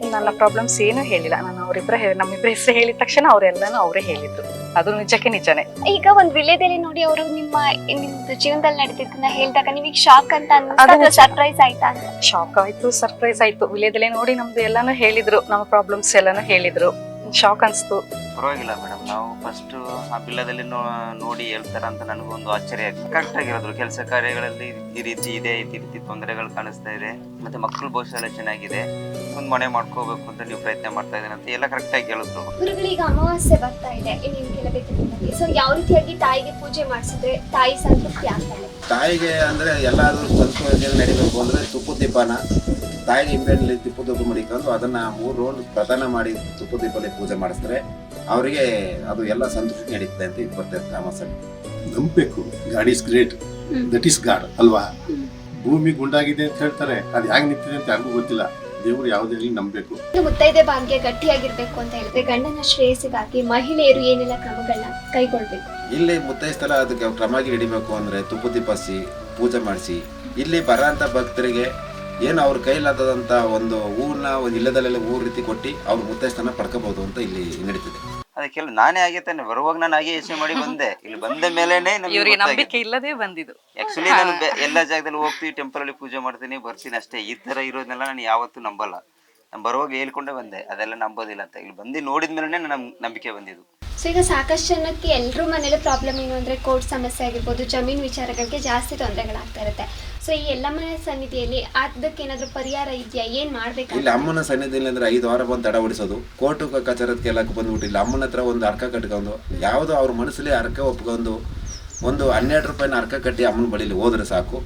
ನನ್ನ ಪ್ರಾಬ್ಲಮ್ಸ್ ಏನು ಹೇಳಿಲ್ಲ. ನಾನು ನಮ್ಮಿಬ್ಬರ ಹೆಸರು ಹೇಳಿದ ತಕ್ಷಣ ಅವರೆಲ್ಲನೂ ಅವರೇ ಹೇಳಿದ್ರು. ಅದು ನಿಜಕ್ಕೆ ನಿಜನೇ. ಈಗ ಒಂದ್ ವಿಳ್ಯದೆಲೆ ನೋಡಿ ಅವರು ನಿಮ್ದು ಜೀವನದಲ್ಲಿ ನಡೆದಿದ್ದನ್ನ ಹೇಳಿದಾಗ ನಿಮಗೆ ಶಾಕ್ ಅಂತ ಅನ್ಸುತ್ತಾ ಸರ್ಪ್ರೈಸ್ ಆಯ್ತಾ ಅಂತ? ಶಾಕ್ ಆಯ್ತು, ಸರ್ಪ್ರೈಸ್ ಆಯ್ತು. ವಿಳ್ಯದೆಲೆ ನೋಡಿ ನಮ್ದು ಎಲ್ಲಾನು ಹೇಳಿದ್ರು, ನಮ್ಮ ಪ್ರಾಬ್ಲಮ್ಸ್ ಎಲ್ಲಾನು ಹೇಳಿದ್ರು. ಶಾಕ್ ಅನ್ಸ್ತು. ಪರವಾಗಿಲ್ಲ ಮೇಡಮ್, ನಾವು ಫಸ್ಟ್ ಆ ಬಿಲ್ಲದಲ್ಲಿ ನೋಡಿ ಹೇಳ್ತಾರ ಅಂತ ನನಗೊಂದು ಆಶ್ಚರ್ಯ ಆಯ್ತು. ಕರೆಕ್ಟ್ ಆಗಿರೋದ್ರು ಕೆಲಸ ಕಾರ್ಯಗಳಲ್ಲಿ ಈ ರೀತಿ ಇದೆ, ಈ ರೀತಿ ತೊಂದರೆಗಳು ಕಾಣಿಸ್ತಾ ಇದೆ, ಮತ್ತೆ ಮಕ್ಕಳು ಭವಿಷ್ಯ ಎಲ್ಲ ಚೆನ್ನಾಗಿದೆ, ಒಂದು ಮನೆ ಮಾಡ್ಕೋಬೇಕು ಅಂತ ನೀವು ಪ್ರಯತ್ನ ಮಾಡ್ತಾ ಇದ್ದೀರ ಅಂತ ಎಲ್ಲ ಕರೆಕ್ಟ್ ಆಗಿ ಹೇಳಿದ್ರು. ಗುರುಗಳೀಗ ಅಮಾವಾಸ್ಯೆ ಬರ್ತಾ ಇದೆ, ನೀವು ಕೇಳಬೇಕು. ಸೊ ಯಾವ ರೀತಿಯಾಗಿ ತಾಯಿಗೆ ಪೂಜೆ ಮಾಡಿಸಿದ್ರೆ ತಾಯಿ ಸಂತೃಪ್ತಿ ಆಗ್ತಾಳೆ? ತಾಯಿಗೆ ಅಂದ್ರೆ ಎಲ್ಲಾದ್ರೂ ಸಂತೋಷ ನಡಿಬೇಕು ಅಂದ್ರೆ ತುಪ್ಪದ ದೀಪನ ತಾಯಿಗೆ ಹಿಂಬೆಣ್ಣಲ್ಲಿ ತುಪ್ಪದ ದೀಪ ಮಡಿಕೊಂಡು ಅದನ್ನ 3 ರೌಂಡ್ ಪ್ರದಾನ ಮಾಡಿ ತುಪ್ಪದ ದೀಪದಲ್ಲಿ ಪೂಜೆ ಮಾಡಿಸಿದ್ರೆ ಅವರಿಗೆ ಅದು ಎಲ್ಲ ಸಂತೃಪ್ತಿ ನಡೀತದೆ ಅಂತ ಇದು ಬರ್ತದೆ ಅಮಾವಾಸ್ಯೆ. ನಂಬಬೇಕು. God is great, that is god ಅಲ್ವಾ. ಭೂಮಿ ಗುಂಡಾಗಿದೆ ಅಂತ ಹೇಳ್ತಾರೆ, ಅದು ಹ್ಯಾಂಗ್ ನಿಂತಿದೆ ಅಂತ ಯಾರಿಗೂ ಗೊತ್ತಿಲ್ಲ. ದೇವರು ಯಾವುದೇ ನಂಬಬೇಕು. ಮುತ್ತೈದೆ ಭಾಗ್ಯ ಗಟ್ಟಿಯಾಗಿರ್ಬೇಕು ಅಂತ ಹೇಳಿದ್ರೆ ಗಂಡನ ಶ್ರೇಯಸ್ಸಿಗಾಗಿ ಮಹಿಳೆಯರು ಏನೆಲ್ಲ ಕ್ರಮಗಳನ್ನ ಕೈಗೊಳ್ಬೇಕು? ಇಲ್ಲಿ ಮುತ್ತೈಸ್ಥಳ ಅದಕ್ಕೆ ಕ್ರಮವಾಗಿ ಹಿಡಿಬೇಕು ಅಂದ್ರೆ ತುಪ್ಪದ ದೀಪ ಹಚ್ಚಿ ಪೂಜೆ ಮಾಡಿಸಿ, ಇಲ್ಲಿ ಬರೋಂಥ ಭಕ್ತರಿಗೆ ಏನು ಅವ್ರ ಕೈಲಾದಂತ ಒಂದು ಹೂವನ್ನ ಒಂದು ಇಲ್ಲದಲ್ಲೆಲ್ಲ ಹೂ ರೀತಿ ಕೊಟ್ಟು ಅವ್ರ ಮುತ್ತೈಸ್ಥಾನ ಪಡ್ಕೋಬಹುದು ಅಂತ ಇಲ್ಲಿ ನಡೀತಿದೆ. ಅದಕ್ಕೆಲ್ಲ ನಾನೇ ಆಗಿ ತಾನೆ ಬರುವಾಗ ನಾನು ಹಾಗೆ ಯೋಚನೆ ಮಾಡಿ ಬಂದೆ. ಇಲ್ಲಿ ಬಂದ ಮೇಲೆನೆ ಇವ್ರಿಗೆ ನಂಬಿಕೆ ಇಲ್ಲದೆ ಬಂದಿದ್ದು. ಆಕ್ಚುಲಿ ನಾನು ಎಲ್ಲ ಜಾಗದಲ್ಲಿ ಹೋಗ್ತೀವಿ, ಟೆಂಪಲ್ ಅಲ್ಲಿ ಪೂಜೆ ಮಾಡ್ತೀನಿ, ಬರ್ತೀನಿ ಅಷ್ಟೇ. ಈ ತರ ಇರೋದನ್ನೆಲ್ಲ ನಾನು ಯಾವತ್ತೂ ನಂಬಲ್ಲ. ನಾನು ಬರುವಾಗ ಹೇಳ್ಕೊಂಡೇ ಬಂದೆ ಅದೆಲ್ಲ ನಂಬೋದಿಲ್ಲ ಅಂತ. ಇಲ್ಲಿ ಬಂದು ನೋಡಿದ್ಮೇಲೆ ನನ್ನ ನಂಬಿಕೆ ಬಂದಿದ್ದು. ಸೊ ಈಗ ಸಾಕಷ್ಟು ಜನಕ್ಕೆ ಎಲ್ಲರೂ ಮನೇಲಿ ಪ್ರಾಬ್ಲಮ್ ಏನು ಅಂದ್ರೆ ಕೋರ್ಟ್ ಸಮಸ್ಯೆ ಆಗಿರ್ಬೋದು, ಜಮೀನು ವಿಚಾರಗಳಿಗೆ ಜಾಸ್ತಿ ತೊಂದರೆಗಳಾಗ್ತಾ ಇರುತ್ತೆ. ಸೊ ಈ ಎಲ್ಲ ಮನೆ ಸನ್ನಿಧಿಯಲ್ಲಿ ಅದಕ್ಕೆ ಏನಾದ್ರು ಪರಿಹಾರ ಇದೆಯಾ? ಏನ್ ಮಾಡ್ಬೇಕು? ಇಲ್ಲಿ ಅಮ್ಮನ ಸನ್ನಿಧಿಯಲ್ಲಿ ಅಂದ್ರೆ 5 ವಾರ ಬಂದು ತಡ ಹೊಡಿಸೋದು, ಕೋರ್ಟು ಕಚೇರಕ್ಕೆ ಎಲ್ಲ ಬಂದ್ಬಿಟ್ಟು ಇಲ್ಲಿ ಅಮ್ಮನ ಹತ್ರ ಒಂದು ಅರ್ಕ ಕಟ್ಕೊಂಡು ಯಾವುದೋ ಅವ್ರ ಮನಸ್ಸಲ್ಲಿ ಅರ್ಕ ಒಪ್ಕೊಂಡು ಒಂದು 12 ರೂಪಾಯಿನ ಅರ್ಕ ಕಟ್ಟಿ ಅಮ್ಮನ ಬಳಿಲಿ ಹೋದ್ರೆ ಸಾಕು,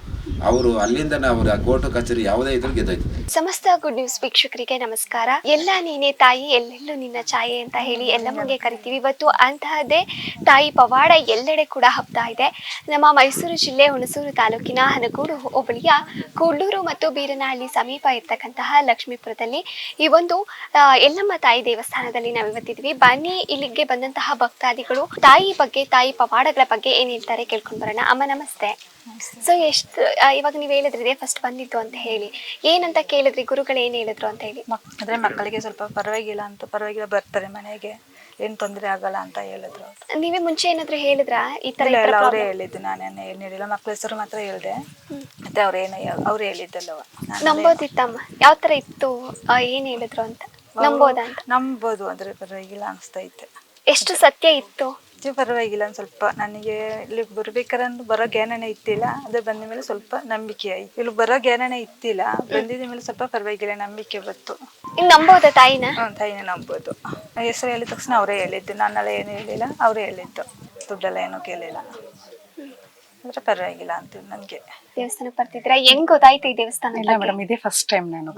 ಅವರು ಅಲ್ಲಿಂದ ಅವರ ಕೋರ್ಟು ಕಚೇರಿ ಯಾವುದೇ ಇದ್ರು ಗೆದ್ದೋಯ್ತು. ಸಮಸ್ತ ಗುಡ್ ನ್ಯೂಸ್ ವೀಕ್ಷಕರಿಗೆ ನಮಸ್ಕಾರ. ಎಲ್ಲ ನೀನೇ ತಾಯಿ ಎಲ್ಲೆಲ್ಲೂ ನಿನ್ನ ಛಾಯೆ ಅಂತ ಹೇಳಿ ಎಲ್ಲಮ್ಮಗೆ ಕರಿತೀವಿ. ಇವತ್ತು ಅಂತಹದ್ದೇ ತಾಯಿ ಪವಾಡ ಎಲ್ಲೆಡೆ ಕೂಡ ಹಬ್ತಾ ಇದೆ. ನಮ್ಮ ಮೈಸೂರು ಜಿಲ್ಲೆ ಹುಣಸೂರು ತಾಲೂಕಿನ ಹನಗೂಡು ಹೋಬಳಿಯ ಕೂಡ್ಲೂರು ಮತ್ತು ಬೀರನಹಳ್ಳಿ ಸಮೀಪ ಇರ್ತಕ್ಕಂತಹ ಲಕ್ಷ್ಮೀಪುರದಲ್ಲಿ ಈ ಒಂದು ಎಲ್ಲಮ್ಮ ತಾಯಿ ದೇವಸ್ಥಾನದಲ್ಲಿ ನಾವಿವತ್ತಿದ್ವಿ. ಬನ್ನಿ ಇಲ್ಲಿಗೆ ಬಂದಂತಹ ಭಕ್ತಾದಿಗಳು ತಾಯಿ ಬಗ್ಗೆ, ತಾಯಿ ಪವಾಡಗಳ ಬಗ್ಗೆ ಏನ್ ಹೇಳ್ತಾರೆ ಕೇಳ್ಕೊಂಡ್ ಬರೋಣ. ಅಮ್ಮ ನಮಸ್ತೆ. ಸೊ ಎಷ್ಟು ಇವಾಗ ನೀವು ಹೇಳಿದ್ರಿ ಫಸ್ಟ್ ಬಂದಿತ್ತು ಅಂತ ಹೇಳಿ, ಏನಂತ ಕೇಳಿದ್ರಿ? ಗುರುಗಳು ಏನ್ ಹೇಳಿದ್ರು ಅಂತ ಹೇಳಿ? ಅಂದ್ರೆ ಮಕ್ಕಳಿಗೆ ಸ್ವಲ್ಪ ಪರವಾಗಿಲ್ಲ ಬರ್ತಾರೆ ಮನೆಗೆ, ಏನ್ ತೊಂದರೆ ಆಗಲ್ಲ ಅಂತ ಹೇಳಿದ್ರು. ನೀವೇ ಮುಂಚೆ ಏನಾದ್ರು ಹೇಳಿದ್ರಾ ಈ ತರ? ಅವರೇ ಹೇಳಿದ್ದು, ನಾನೇನು ಏನ್ ಹೇಳಿಲ್ಲ. ಮಕ್ಕಳ ಹೆಸರು ಮಾತ್ರ ಹೇಳ್ದೆ, ಮತ್ತೆ ಅವ್ರು ಹೇಳಿದ್ದಲ್ಲವ. ನಂಬೋದಿತ್ತಮ್ಮ? ಯಾವ ತರ ಇತ್ತು, ಏನ್ ಹೇಳಿದ್ರು ಅಂತ ನಂಬೋದ ಅಂತ? ನಂಬೋದು ಅಂದ್ರೆ ಪರವಾಗಿಲ್ಲ ಅನಿಸ್ತೈತೆ. ಎಷ್ಟು ಸತ್ಯ ಇತ್ತು? ಪರವಾಗಿಲ್ಲ. ಸ್ವಲ್ಪ ನನಗೆ ಇಲ್ಲಿ ಬರ್ಬೇಕಾದ್ರೆ ಬರೋ ಜ್ಞಾನನೇ ಇತ್ತಿಲ್ಲ, ಅದೇ ಬಂದ ಮೇಲೆ ಸ್ವಲ್ಪ ನಂಬಿಕೆ ಆಯ್ತು. ಇಲ್ಲಿ ಬರೋ ಜ್ಞಾನನೇ ಇತ್ತಿಲ್ಲ, ಬಂದಿದ ಮೇಲೆ ಸ್ವಲ್ಪ ಪರವಾಗಿಲ್ಲ ನಂಬಿಕೆ ಬಂತು. ಇನ್ನು ನಂಬೋದ ತಾಯಿನ? ತಾಯಿನ ನಂಬೋದು. ಹೆಸರು ಹೇಳಿದ ತಕ್ಷಣ ಅವರೇ ಹೇಳಿದ್ದು, ನಾನೆಲ್ಲ ಏನು ಹೇಳಿಲ್ಲ, ಅವರೇ ಹೇಳಿದ್ದು. ದುಡ್ಡೆಲ್ಲ ಏನೂ ಕೇಳಿಲ್ಲ, ಅಂದ್ರೆ ಪರವಾಗಿಲ್ಲ ಅಂತ ನನಗೆ. ದೇವಸ್ಥಾನಕ್ಕೆ ಬರ್ತಿದ್ರ? ಹೆಂಗ್ ಗೊತ್ತಾಯ್ತು ಈ ದೇವಸ್ಥಾನ? ಇಲ್ಲ ಮೇಡಮ್, ಇದೇ ಫಸ್ಟ್ ಟೈಮ್ ನಾನು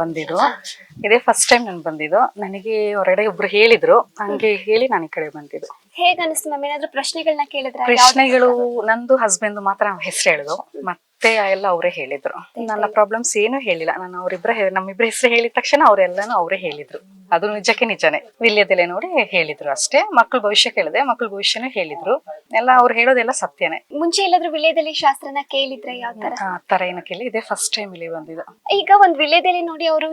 ಬಂದಿದ್ದು. ನನಗೆ ಹೊರಗಡೆ ಒಬ್ರು ಹೇಳಿದ್ರು, ಹಂಗೆ ಹೇಳಿ ನಾನು ಈ ಕಡೆ ಬಂದಿದ್ದು. ಹೇಗ ಅನಿಸ್ತು ಮ್ಯಾಮ್? ಏನಾದ್ರು ಪ್ರಶ್ನೆಗಳನ್ನ ಕೇಳಿದ್ರ? ಪ್ರಶ್ನೆಗಳು ನಂದು ಹಸ್ಬೆಂಡ್ ಮಾತ್ರ ಹೆಸರು ಹೇಳಿದ್ರು, ಮತ್ತೆ ಎಲ್ಲ ಅವರೇ ಹೇಳಿದ್ರು. ನನ್ನ ಪ್ರಾಬ್ಲಮ್ಸ್ ಏನು ಹೇಳಿಲ್ಲ. ನಾನು ನಮ್ಮಿಬ್ಬರ ಹೆಸರು ಹೇಳಿದ ತಕ್ಷಣ ಅವರೆಲ್ಲನೂ ಅವರೇ ಹೇಳಿದ್ರು. ಅದು ನಿಜಕ್ಕೆ ನಿಜನೇ. ವಿಳ್ಯದೆಲೆ ನೋಡಿ ಹೇಳಿದ್ರು ಅಷ್ಟೇ. ಮಕ್ಕಳ ಭವಿಷ್ಯ ಕೇಳಿದೆ, ಮಕ್ಕಳ ಭವಿಷ್ಯನೂ ಹೇಳಿದ್ರು. ಎಲ್ಲ ಅವ್ರು ಹೇಳೋದೆಲ್ಲ ಸತ್ಯನೇ. ಮುಂಚೆ ಎಲ್ಲಾದ್ರೂ ವಿಳ್ಯದೆಲೆ ಶಾಸ್ತ್ರನ ಕೇಳಿದ್ರೆ? ಯಾವ ತರ? ಆ ತರ ಏನು ಕೇಳಿ, ಇದೇ ಫಸ್ಟ್ ಟೈಮ್ ಇಲ್ಲಿ ಬಂದಿದ್ದು. ಈಗ ಒಂದ್ ವಿಳ್ಯದೆಲೆ ನೋಡಿ ಅವರು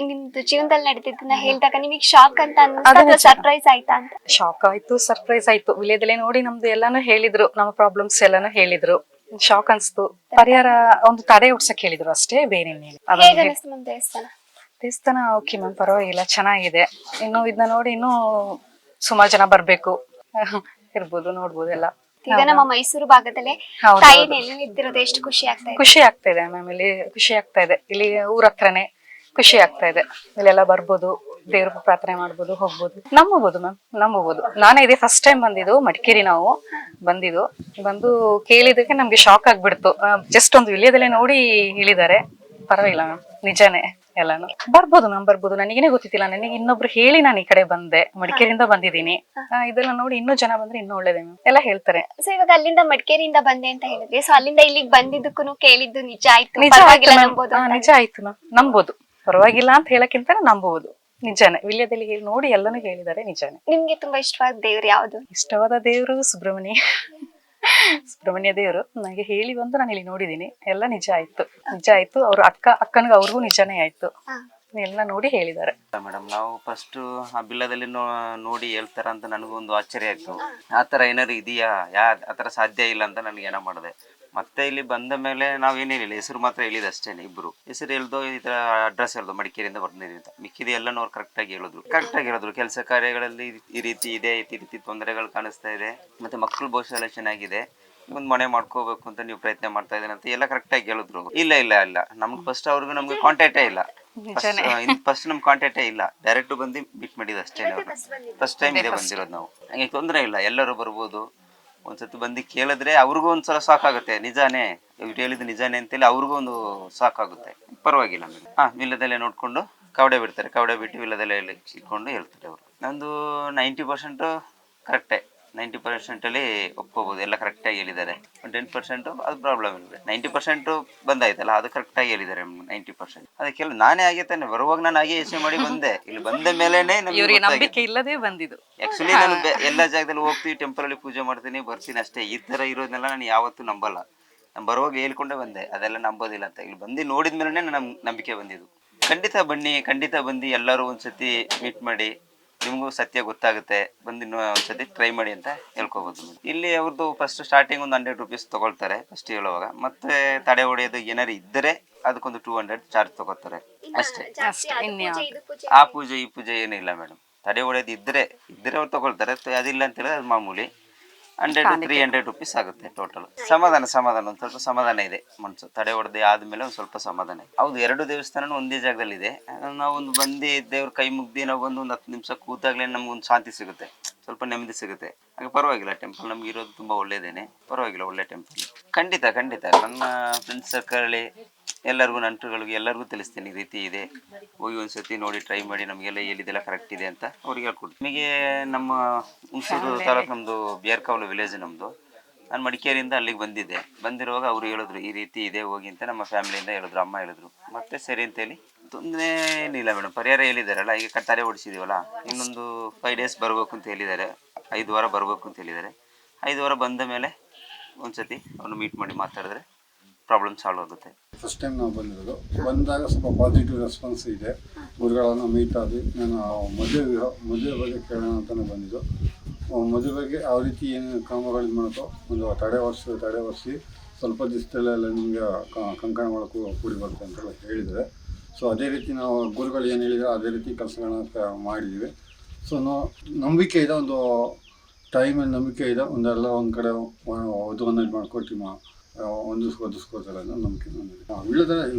ನಿಮ್ದು ಜೀವನದಲ್ಲಿ ನಡೆದಿದ್ದನ್ನ ಹೇಳಿದಾಗ ನಿಮಗೆ ಶಾಕ್ ಅಂತ ಅನ್ಸುತ್ತಾ ಸರ್ಪ್ರೈಸ್ ಆಯ್ತಾ ಅಂತ? ಶಾಕ್ ಆಯ್ತು, ಸರ್ಪ್ರೈಸ್ ಆಯ್ತು. ವಿಳ್ಯದೆಲೆ ನೋಡಿ ನಮ್ದು ಎಲ್ಲಾನು ಹೇಳಿದ್ರು, ನಮ್ಮ ಪ್ರಾಬ್ಲಮ್ಸ್ ಎಲ್ಲಾನು ಹೇಳಿದ್ರು. ಶಾಕ್ ಅನ್ಸ್ತು. ಪರಿಹಾರ ಒಂದು ತಡೆ ಉಡ್ಸಕ್ ಹೇಳಿದ್ರು ಅಷ್ಟೇ, ಬೇರೆ ದೇವಸ್ಥಾನ ಓಕೆ ಮ್ಯಾಮ್, ಪರವಾಗಿಲ್ಲ, ಚೆನ್ನಾಗಿದೆ. ಇನ್ನು ಇದನ್ನ ನೋಡಿ ಇನ್ನೂ ಸುಮಾರು ಜನ ಬರ್ಬೇಕು, ಇರ್ಬೋದು, ನೋಡ್ಬೋದು ಎಲ್ಲ. ಈಗ ನಮ್ಮ ಮೈಸೂರು ಭಾಗದಲ್ಲೇ ತಾಯಿ ನೆಲೆನಿಂತಿರೋದು ಎಷ್ಟು ಖುಷಿ ಆಗ್ತಾ ಇದೆ ಮ್ಯಾಮ್. ಇಲ್ಲಿ ಖುಷಿ ಆಗ್ತಾ ಇದೆ. ಇಲ್ಲಿ ಊರ ಹತ್ರನೇ ಖುಷಿ ಆಗ್ತಾ ಇದೆ. ಇಲ್ಲೆಲ್ಲ ಬರ್ಬೋದು, ದೇವ್ರ ಪ್ರಾರ್ಥನೆ ಮಾಡ್ಬೋದು, ಹೋಗ್ಬೋದು, ನಂಬಬಹುದು. ನಾನೇ ಇದೇ ಫಸ್ಟ್ ಟೈಮ್ ಬಂದಿದ್ದು. ಮಡಿಕೇರಿ ನಾವು ಬಂದು ಕೇಳಿದಕ್ಕೆ ನಮ್ಗೆ ಶಾಕ್ ಆಗ್ಬಿಡ್ತು. ಜಸ್ಟ್ ಒಂದು ವಿಳ್ಯದೆಲೆ ನೋಡಿ ಹೇಳಿದ್ದಾರೆ. ಪರವಾಗಿಲ್ಲ ಮ್ಯಾಮ್, ನಿಜಾನೇ. ಎಲ್ಲಾನು ಬರ್ಬೋದು ಮ್ಯಾಮ್, ಬರ್ಬೋದು. ನನಗೇನೆ ಗೊತ್ತಿತ್ತಿಲ್ಲ. ನನಗೆ ಇನ್ನೊಬ್ರು ಹೇಳಿ ನಾನು ಈ ಕಡೆ ಬಂದೆ, ಮಡಿಕೇರಿಯಿಂದ ಬಂದಿದ್ದೀನಿ. ಇದೆಲ್ಲ ನೋಡಿ ಇನ್ನೂ ಜನ ಬಂದ್ರೆ ಇನ್ನೂ ಒಳ್ಳೇದೇ ಮ್ಯಾಮ್, ಎಲ್ಲ ಹೇಳ್ತಾರೆ. ಸೊ ಇವಾಗ ಅಲ್ಲಿಂದ ಮಡಿಕೇರಿಯಿಂದ ಬಂದೆ ಅಂತ ಹೇಳಿದ್ರಿ. ಸೊ ಅಲ್ಲಿಂದ ಇಲ್ಲಿಗೆ ಬಂದಿದ್ದಕ್ಕೂ ಕೇಳಿದ್ದು ನಿಜ ಆಯ್ತು? ನಿಜ ಆಯ್ತು ಮ್ಯಾಮ್, ನಂಬೋದು. ಪರವಾಗಿಲ್ಲ ಅಂತ ಹೇಳಕ್ಕಿಂತ ನಂಬುವುದು ನಿಜಾನೇ. ವಿಳ್ಯದಲ್ಲಿ ನೋಡಿ ಎಲ್ಲಾನು ಹೇಳಿದ್ದಾರೆ, ನಿಜಾನೇ. ನಿಮ್ಗೆ ತುಂಬಾ ಇಷ್ಟವಾದ ದೇವ್ರು ಯಾವ್ದು? ಇಷ್ಟವಾದ ದೇವ್ರು ಸುಬ್ರಹ್ಮಣ್ಯ ದೇವರು. ನನಗೆ ಹೇಳಿ ಬಂದು ನಾನು ಇಲ್ಲಿ ನೋಡಿದೀನಿ, ಎಲ್ಲ ನಿಜ ಆಯ್ತು. ಅವ್ರ ಅಕ್ಕನಿಗೆ ಅವ್ರಿಗೂ ನಿಜಾನೇ ಆಯ್ತು. ಎಲ್ಲ ನೋಡಿ ಹೇಳಿದ್ದಾರೆ. ಮೇಡಮ್ ನಾವು ಫಸ್ಟ್ ಆ ಬಿಲ್ಲದಲ್ಲಿ ನೋಡಿ ಹೇಳ್ತಾರ ಅಂತ ನನಗೊಂದು ಆಶ್ಚರ್ಯ ಆಯ್ತು. ಆ ಥರ ಏನಾದ್ರು ಇದೆಯಾ, ಆ ಥರ ಸಾಧ್ಯ ಇಲ್ಲ ಅಂತ ನನಗೆ ಏನೋ ಮಾಡಿದೆ. ಮತ್ತೆ ಇಲ್ಲಿ ಬಂದ ಮೇಲೆ ನಾವು ಏನೇನಿಲ್ಲ, ಹೆಸರು ಮಾತ್ರ ಹೇಳಿದ ಅಷ್ಟೇ. ಇಬ್ಬರು ಹೆಸರು ಹೇಳ್ದೋ ಈ ಥರ ಅಡ್ರೆಸ್ ಹೇಳ್ದೋ ಮಡಿಕೇರಿಯಿಂದ ಬರ್ತೀನಿ ಅಂತ, ಮಿಕ್ಕಿದ ಎಲ್ಲನೂ ಅವ್ರು ಕರೆಕ್ಟಾಗಿ ಹೇಳಿದ್ರು. ಕೆಲಸ ಕಾರ್ಯಗಳಲ್ಲಿ ಈ ರೀತಿ ಇದೆ, ಈ ರೀತಿ ತೊಂದರೆಗಳು ಕಾಣಿಸ್ತಾ ಇದೆ, ಮತ್ತೆ ಮಕ್ಕಳು ಭವಿಷ್ಯ ಎಲ್ಲ ಚೆನ್ನಾಗಿದೆ, ಒಂದು ಮನೆ ಮಾಡ್ಕೋಬೇಕು ಅಂತ ನೀವು ಪ್ರಯತ್ನ ಮಾಡ್ತಾ ಇದ್ದೀರಿ ಅಂತ ಎಲ್ಲ ಕರೆಕ್ಟಾಗಿ ಹೇಳಿದ್ರು. ಇಲ್ಲ ನಮ್ಗೆ ಫಸ್ಟ್ ಅವ್ರಿಗೂ ನಮ್ಗೆ ಕಾಂಟ್ಯಾಕ್ಟೇ ಇಲ್ಲ. ಫಸ್ಟ್ ನಮ್ಗೆ ಕಾಂಟ್ಯಾಕ್ಟೇ ಇಲ್ಲ, ಡೈರೆಕ್ಟ್ ಬಂದು ಮೀಟ್ ಮಾಡಿದ್ದು ಅಷ್ಟೇ. ಫಸ್ಟ್ ಟೈಮ್ ಇದೆ ಬಂದಿರೋದು ನಾವು. ಹಂಗೆ ತೊಂದರೆ ಇಲ್ಲ, ಎಲ್ಲರೂ ಬರ್ಬೋದು. ಒಂದ್ಸತಿ ಬಂದು ಕೇಳಿದ್ರೆ ಅವ್ರಿಗೂ ಒಂದ್ಸಲ ಸಾಕಾಗುತ್ತೆ, ನಿಜಾನೇ ಇವ್ರು ಹೇಳಿದ್ದು ನಿಜಾನೇ ಅಂತೇಳಿ ಅವ್ರಿಗೂ ಒಂದು ಸಾಕಾಗುತ್ತೆ. ಪರವಾಗಿಲ್ಲ ವಿಲ್ಲದಲ್ಲೇ ನೋಡ್ಕೊಂಡು ಕವಡೆ ಬಿಡ್ತಾರೆ, ಕವಡೆ ಬಿಟ್ಟು ವಿಲ್ಲದಲ್ಲೇ ಇಟ್ಕೊಂಡು ಹೇಳ್ತಾರೆ ಅವರು. ನಂದು 90% ಕರೆಕ್ಟೇ. 90% ಒಪ್ಕೋಬೋದು, ಎಲ್ಲ ಕರೆಕ್ಟಾಗಿ ಹೇಳಿದ್ದಾರೆ. 10% ಅದು ಪ್ರಾಬ್ಲಮ್ ಇಲ್ಲ. 90% ಬಂದಾಯ್ತಲ್ಲ, ಅದು ಕರೆಕ್ಟಾಗಿ ಹೇಳಿದ್ದಾರೆ 90%. ಅದಕ್ಕೆಲ್ಲ ನಾನೇ ಆಗಿ ತಾನೆ ಬರುವಾಗ ನಾನು ಹಾಗೆ ಯೋಚನೆ ಮಾಡಿ ಬಂದೆ. ಇಲ್ಲಿ ಬಂದ ಮೇಲೆನೆ ನಂಬಿಕೆ ಇಲ್ಲದೆ ಬಂದಿದ್ದು. ಆಕ್ಚುಲಿ ನಾನು ಎಲ್ಲ ಜಾಗದಲ್ಲಿ ಹೋಗ್ತೀವಿ, ಟೆಂಪಲ್ ಅಲ್ಲಿ ಪೂಜೆ ಮಾಡ್ತೀನಿ, ಬರ್ತೀನಿ ಅಷ್ಟೇ. ಈ ತರ ಇರೋದನ್ನೆಲ್ಲ ನಾನು ಯಾವತ್ತೂ ನಂಬಲ್ಲ. ನಾನು ಬರುವಾಗ ಹೇಳ್ಕೊಂಡೇ ಬಂದೆ, ಅದೆಲ್ಲ ನಂಬೋದಿಲ್ಲ ಅಂತ. ಇಲ್ಲಿ ಬಂದು ನೋಡಿದ ಮೇಲೆನೆ ನನ್ನ ನಂಬಿಕೆ ಬಂದಿದ್ದು. ಖಂಡಿತ ಬನ್ನಿ, ಖಂಡಿತ ಬಂದು ಎಲ್ಲರೂ ಒಂದ್ಸತಿ ಮೀಟ್ ಮಾಡಿ, ನಿಮಗೂ ಸತ್ಯ ಗೊತ್ತಾಗುತ್ತೆ. ಬಂದು ಒಂದ್ಸತಿ ಟ್ರೈ ಮಾಡಿ ಅಂತ ಹೇಳ್ಕೊಬೋದು. ಇಲ್ಲಿ ಅವ್ರದ್ದು ಫಸ್ಟ್ ಸ್ಟಾರ್ಟಿಂಗ್ ಒಂದು 100 ರೂಪೀಸ್ ತಗೊಳ್ತಾರೆ ಫಸ್ಟ್ ಹೇಳುವಾಗ. ಮತ್ತೆ ತಡೆ ಹೊಡೆಯೋದು ಏನಾರು ಇದ್ದರೆ ಅದಕ್ಕೊಂದು 200 ಚಾರ್ಜ್ ತಗೋತಾರೆ ಅಷ್ಟೇ. ಆ ಪೂಜೆ ಈ ಪೂಜೆ ಏನಿಲ್ಲ ಮೇಡಮ್. ತಡೆ ಹೊಡೆಯೋದು ಇದ್ದರೆ ಅವ್ರು ತಗೊಳ್ತಾರೆ, ಅದಿಲ್ಲ ಅಂತ ಹೇಳಿದ್ರೆ ಅದು ಮಾಮೂಲಿ 100-300 ರೂಪೀಸ್ ಆಗುತ್ತೆ ಟೋಟಲ್. ಸಮಾಧಾನ ಒಂದು ಸ್ವಲ್ಪ ಸಮಾಧಾನ ಇದೆ ಮನ್ಸು. ತಡೆ ಹೊಡೆದೇ ಆದ್ಮೇಲೆ ಒಂದು ಸ್ವಲ್ಪ ಸಮಾಧಾನ. ಹೌದು, 2 ದೇವಸ್ಥಾನ ಒಂದೇ ಜಾಗದಲ್ಲಿ ಇದೆ. ನಾವೊಂದು ಬಂದು ದೇವ್ರ ಕೈ ಮುಗ್ದು ನಾವು ಒಂದು 10 ನಿಮಿಷ ಕೂತಾಗ್ಲೇ ನಮ್ಗೊಂದು ಶಾಂತಿ ಸಿಗುತ್ತೆ, ಸ್ವಲ್ಪ ನೆಮ್ಮದಿ ಸಿಗುತ್ತೆ. ಹಾಗೆ ಪರವಾಗಿಲ್ಲ, ಟೆಂಪಲ್ ನಮ್ಗೆ ಇರೋದು ತುಂಬ ಒಳ್ಳೇದೇನೆ, ಪರವಾಗಿಲ್ಲ, ಒಳ್ಳೆ ಟೆಂಪಲ್. ಖಂಡಿತ ನನ್ನ ಫ್ರೆಂಡ್ಸ್ ಸರ್ಕಲಲ್ಲಿ ಎಲ್ಲರಿಗೂ, ನಂಟರುಗಳಿಗೆ ಎಲ್ಲರಿಗೂ ತಿಳಿಸ್ತೀನಿ ಈ ರೀತಿ ಇದೆ, ಹೋಗಿ ಒಂದ್ಸತಿ ನೋಡಿ ಟ್ರೈ ಮಾಡಿ, ನಮಗೆಲ್ಲ ಎಲ್ಲಿದೆಲ್ಲ ಕರೆಕ್ಟ್ ಇದೆ ಅಂತ ಅವ್ರಿಗೆ ಹೇಳ್ಕೊಡ್ತೀನಿ. ನಿಮಗೆ ನಮ್ಮ ಹುಣಸೂರು ತಾಲೂಕು, ನಮ್ಮದು ಬೇರ್ಕಾವಲು ವಿಲೇಜ್ ನಮ್ಮದು. ನಾನು ಮಡಿಕೇರಿಯಿಂದ ಅಲ್ಲಿಗೆ ಬಂದಿರುವಾಗ ಅವರು ಹೇಳಿದ್ರು ಈ ರೀತಿ ಇದೆ ಹೋಗಿ ಅಂತ. ನಮ್ಮ ಫ್ಯಾಮಿಲಿಯಿಂದ ಹೇಳಿದ್ರು, ಅಮ್ಮ ಹೇಳಿದ್ರು. ಮತ್ತೆ ಸರಿ ಅಂತೇಳಿ, ತೊಂದರೆ ಏನಿಲ್ಲ ಮೇಡಮ್, ಪರಿಹಾರ ಹೇಳಿದಾರಲ್ಲ. ಈಗ ತಡೆ ಓಡಿಸಿದೀವಲ್ಲ, ಇನ್ನೊಂದು 5 days ಬರಬೇಕು ಅಂತ ಹೇಳಿದ್ದಾರೆ, 5 ವಾರ ಬರಬೇಕು ಅಂತ ಹೇಳಿದ್ದಾರೆ. 5 ವಾರ ಬಂದ ಮೇಲೆ ಒಂದ್ಸತಿ ಅವ್ರನ್ನ ಮೀಟ್ ಮಾಡಿ ಮಾತಾಡಿದ್ರೆ ಪ್ರಾಬ್ಲಮ್ ಸಾಲ್ವ್ ಆಗುತ್ತೆ. ಫಸ್ಟ್ ಟೈಮ್ ನಾವು ಬಂದಾಗ ಸ್ವಲ್ಪ ಪಾಸಿಟಿವ್ ರೆಸ್ಪಾನ್ಸ್ ಇದೆ. ಗುರುಗಳನ್ನು ಮೀಟ್ ಆಗಿ ನಾನು ಮದುವೆ ಬಗ್ಗೆ ಕೇಳೋಣ ಅಂತಲೇ ಬಂದಿದ್ದು. ಮದುವೆ ಬಗ್ಗೆ ಯಾವ ರೀತಿ ಏನು ಕ್ರಮಗಳು ಮಾಡೋದು, ಒಂದು ತಡೆ ಒರೆಸಿ ಸ್ವಲ್ಪ ದಿವಸದಲ್ಲೆಲ್ಲ ನಿಮಗೆ ಕಂಕಣ ಮಾಡೋಕ್ಕೂ ಕೂಡಿ ಬರುತ್ತೆ ಅಂತೆಲ್ಲ ಹೇಳಿದರೆ, ಸೊ ಅದೇ ರೀತಿ ನಾವು ಗುರುಗಳು ಏನು ಹೇಳಿದರೆ ಅದೇ ರೀತಿ ಕೆಲಸಗಳನ್ನ ಮಾಡಿದ್ದೀವಿ. ಸೊ ನಂಬಿಕೆ ಇದೆ, ಒಂದು ಟೈಮಲ್ಲಿ ನಂಬಿಕೆ ಇದೆ. ಒಂದೆಲ್ಲ ಒಂದು ಕಡೆ ವಧುವನ್ನು ಇದು ಮಾಡ್ಕೊಟ್ಟು ಒದಿಸ್ಕೋತಾರೆ ಅನ್ನೋ ನಂಬಿಕೆ ನಮಗೆ.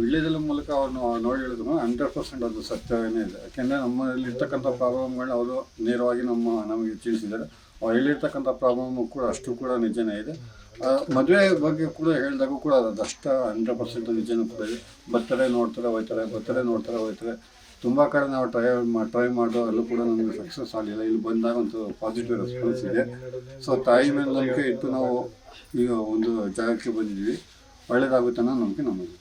ವಿಳ್ಯದೆಲೆ ಮೂಲಕ ಅವ್ರನ್ನ ನೋಡಿ ಹೇಳಿದ್ರು 100% ಅದು ಸತ್ಯವೇನೇ ಇದೆ. ಯಾಕೆಂದರೆ ನಮ್ಮಲ್ಲಿ ಇರ್ತಕ್ಕಂಥ ಪ್ರಾಬ್ಲಮ್ಗಳನ್ನ ಅವರು ನೇರವಾಗಿ ನಮಗೆ ತಿಳಿಸಿದ್ದಾರೆ. ಹೇಳಿರ್ತಕ್ಕಂಥ ಪ್ರಾಬ್ಲಮ್ಮು ಕೂಡ ಅಷ್ಟು ಕೂಡ ನಿಜನೇ ಇದೆ. ಮದುವೆ ಬಗ್ಗೆ ಕೂಡ ಹೇಳಿದಾಗೂ ಕೂಡ ಅದಷ್ಟು 100% ನಿಜನೂ ಕೂಡ ಇದೆ. ಬರ್ತಾರೆ ನೋಡ್ತಾರೆ ಹೋಗ್ತಾರೆ. ತುಂಬ ಕಡೆ ನಾವು ಟ್ರೈ ಮಾಡೋ ಅಲ್ಲೂ ಕೂಡ ನಮಗೆ ಸಕ್ಸಸ್ ಆಗಲಿಲ್ಲ. ಇಲ್ಲಿ ಬಂದಾಗ ಒಂದು ಪಾಸಿಟಿವ್ ರೆಸ್ಪಾನ್ಸ್ ಇದೆ. ಸೊ ತಾಯಿ ಮೇಲೆ ನಂಬಿಕೆ ಇಟ್ಟು ನಾವು ಈಗ ಒಂದು ಜಾಗಕ್ಕೆ ಬಂದಿದ್ದೀವಿ, ಒಳ್ಳೇದಾಗುತ್ತೆ ಅನ್ನೋ ನಂಬಿಕೆ ನಮಗೆ.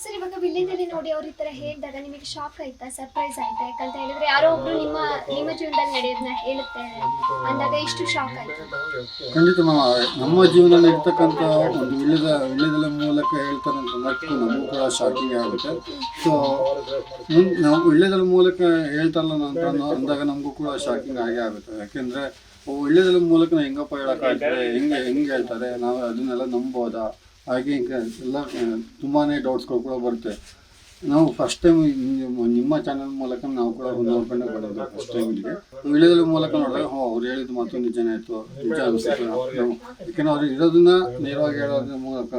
ಸರ್, ಇವಾಗ ವಿಳ್ಯದಲ್ಲಿ ನೋಡಿ ಅವ್ರ ಈ ತರ ಹೇಳಿದಾಗ ನಿಮಗೆ ಶಾಕ್ ಆಯ್ತಾ, ಸರ್ಪ್ರೈಸ್ ಆಯ್ತಾ? ಯಾಕಂತ ಹೇಳಿದ್ರೆ ಯಾರೋ ಒಬ್ರು ನಿಮ್ಮ ಜೀವನದಲ್ಲಿ ನಡೆಯೋದನ್ನ ಹೇಳುತ್ತೆ ಅಂದಾಗ ಇಷ್ಟು ಶಾಕ್ ಆಯ್ತು? ಖಂಡಿತ ನಮ್ಮ ಜೀವನದಲ್ಲಿ ಇರ್ತಕ್ಕಂಥ ಒಂದು ವಿಳ್ಯದೆಲೆ ಮೂಲಕ ಹೇಳ್ತಾರೆ ಅಂತ ನಮಗೂ ಕೂಡ ಶಾಕಿಂಗ್ ಆಗುತ್ತೆ. ಸೊ ನಾವು ವಿಳ್ಯದೆಲೆ ಮೂಲಕ ಹೇಳ್ತಾರಲ್ಲ ಅಂತ ಅಂದಾಗ ನಮಗೂ ಕೂಡ ಶಾಕಿಂಗ್ ಆಗೇ ಆಗುತ್ತೆ. ಯಾಕೆಂದರೆ ವಿಳ್ಯದೆಲೆ ಮೂಲಕ ಹೆಂಗಪ್ಪ ಹೇಳೋಕ್ಕಾಗ್ತದೆ, ಹೆಂಗೆ ಹೇಳ್ತಾರೆ, ನಾವು ಅದನ್ನೆಲ್ಲ ನಂಬೋದಾ, ಹಾಗೆ ಹಿಂಗೆ ಎಲ್ಲ ತುಂಬಾ ಡೌಟ್ಸ್ಗಳು ಕೂಡ ಬರುತ್ತೆ. ನಾವು ಫಸ್ಟ್ ಟೈಮ್ ನಿಮ್ಮ ಚಾನಲ್ ಮೂಲಕ ನಾವು ಕೂಡ ನೋಡ್ಕೊಂಡೆ ಬರೋದು ಫಸ್ಟ್ ಟೈಮ್ ಇಲ್ಲಿಗೆ. ವಿಳ್ಯದೆಲೆ ಮೂಲಕ ನೋಡಿದಾಗ ಅವ್ರು ಹೇಳಿದ ಮಾತು ನಿಜನೇ ಆಯಿತು, ನಿಜ ಅನಿಸುತ್ತೆ. ಯಾಕೆಂದ್ರೆ ಅವ್ರು ಇರೋದನ್ನ ನೇರವಾಗಿ ಹೇಳೋದ್ರ ಮೂಲಕ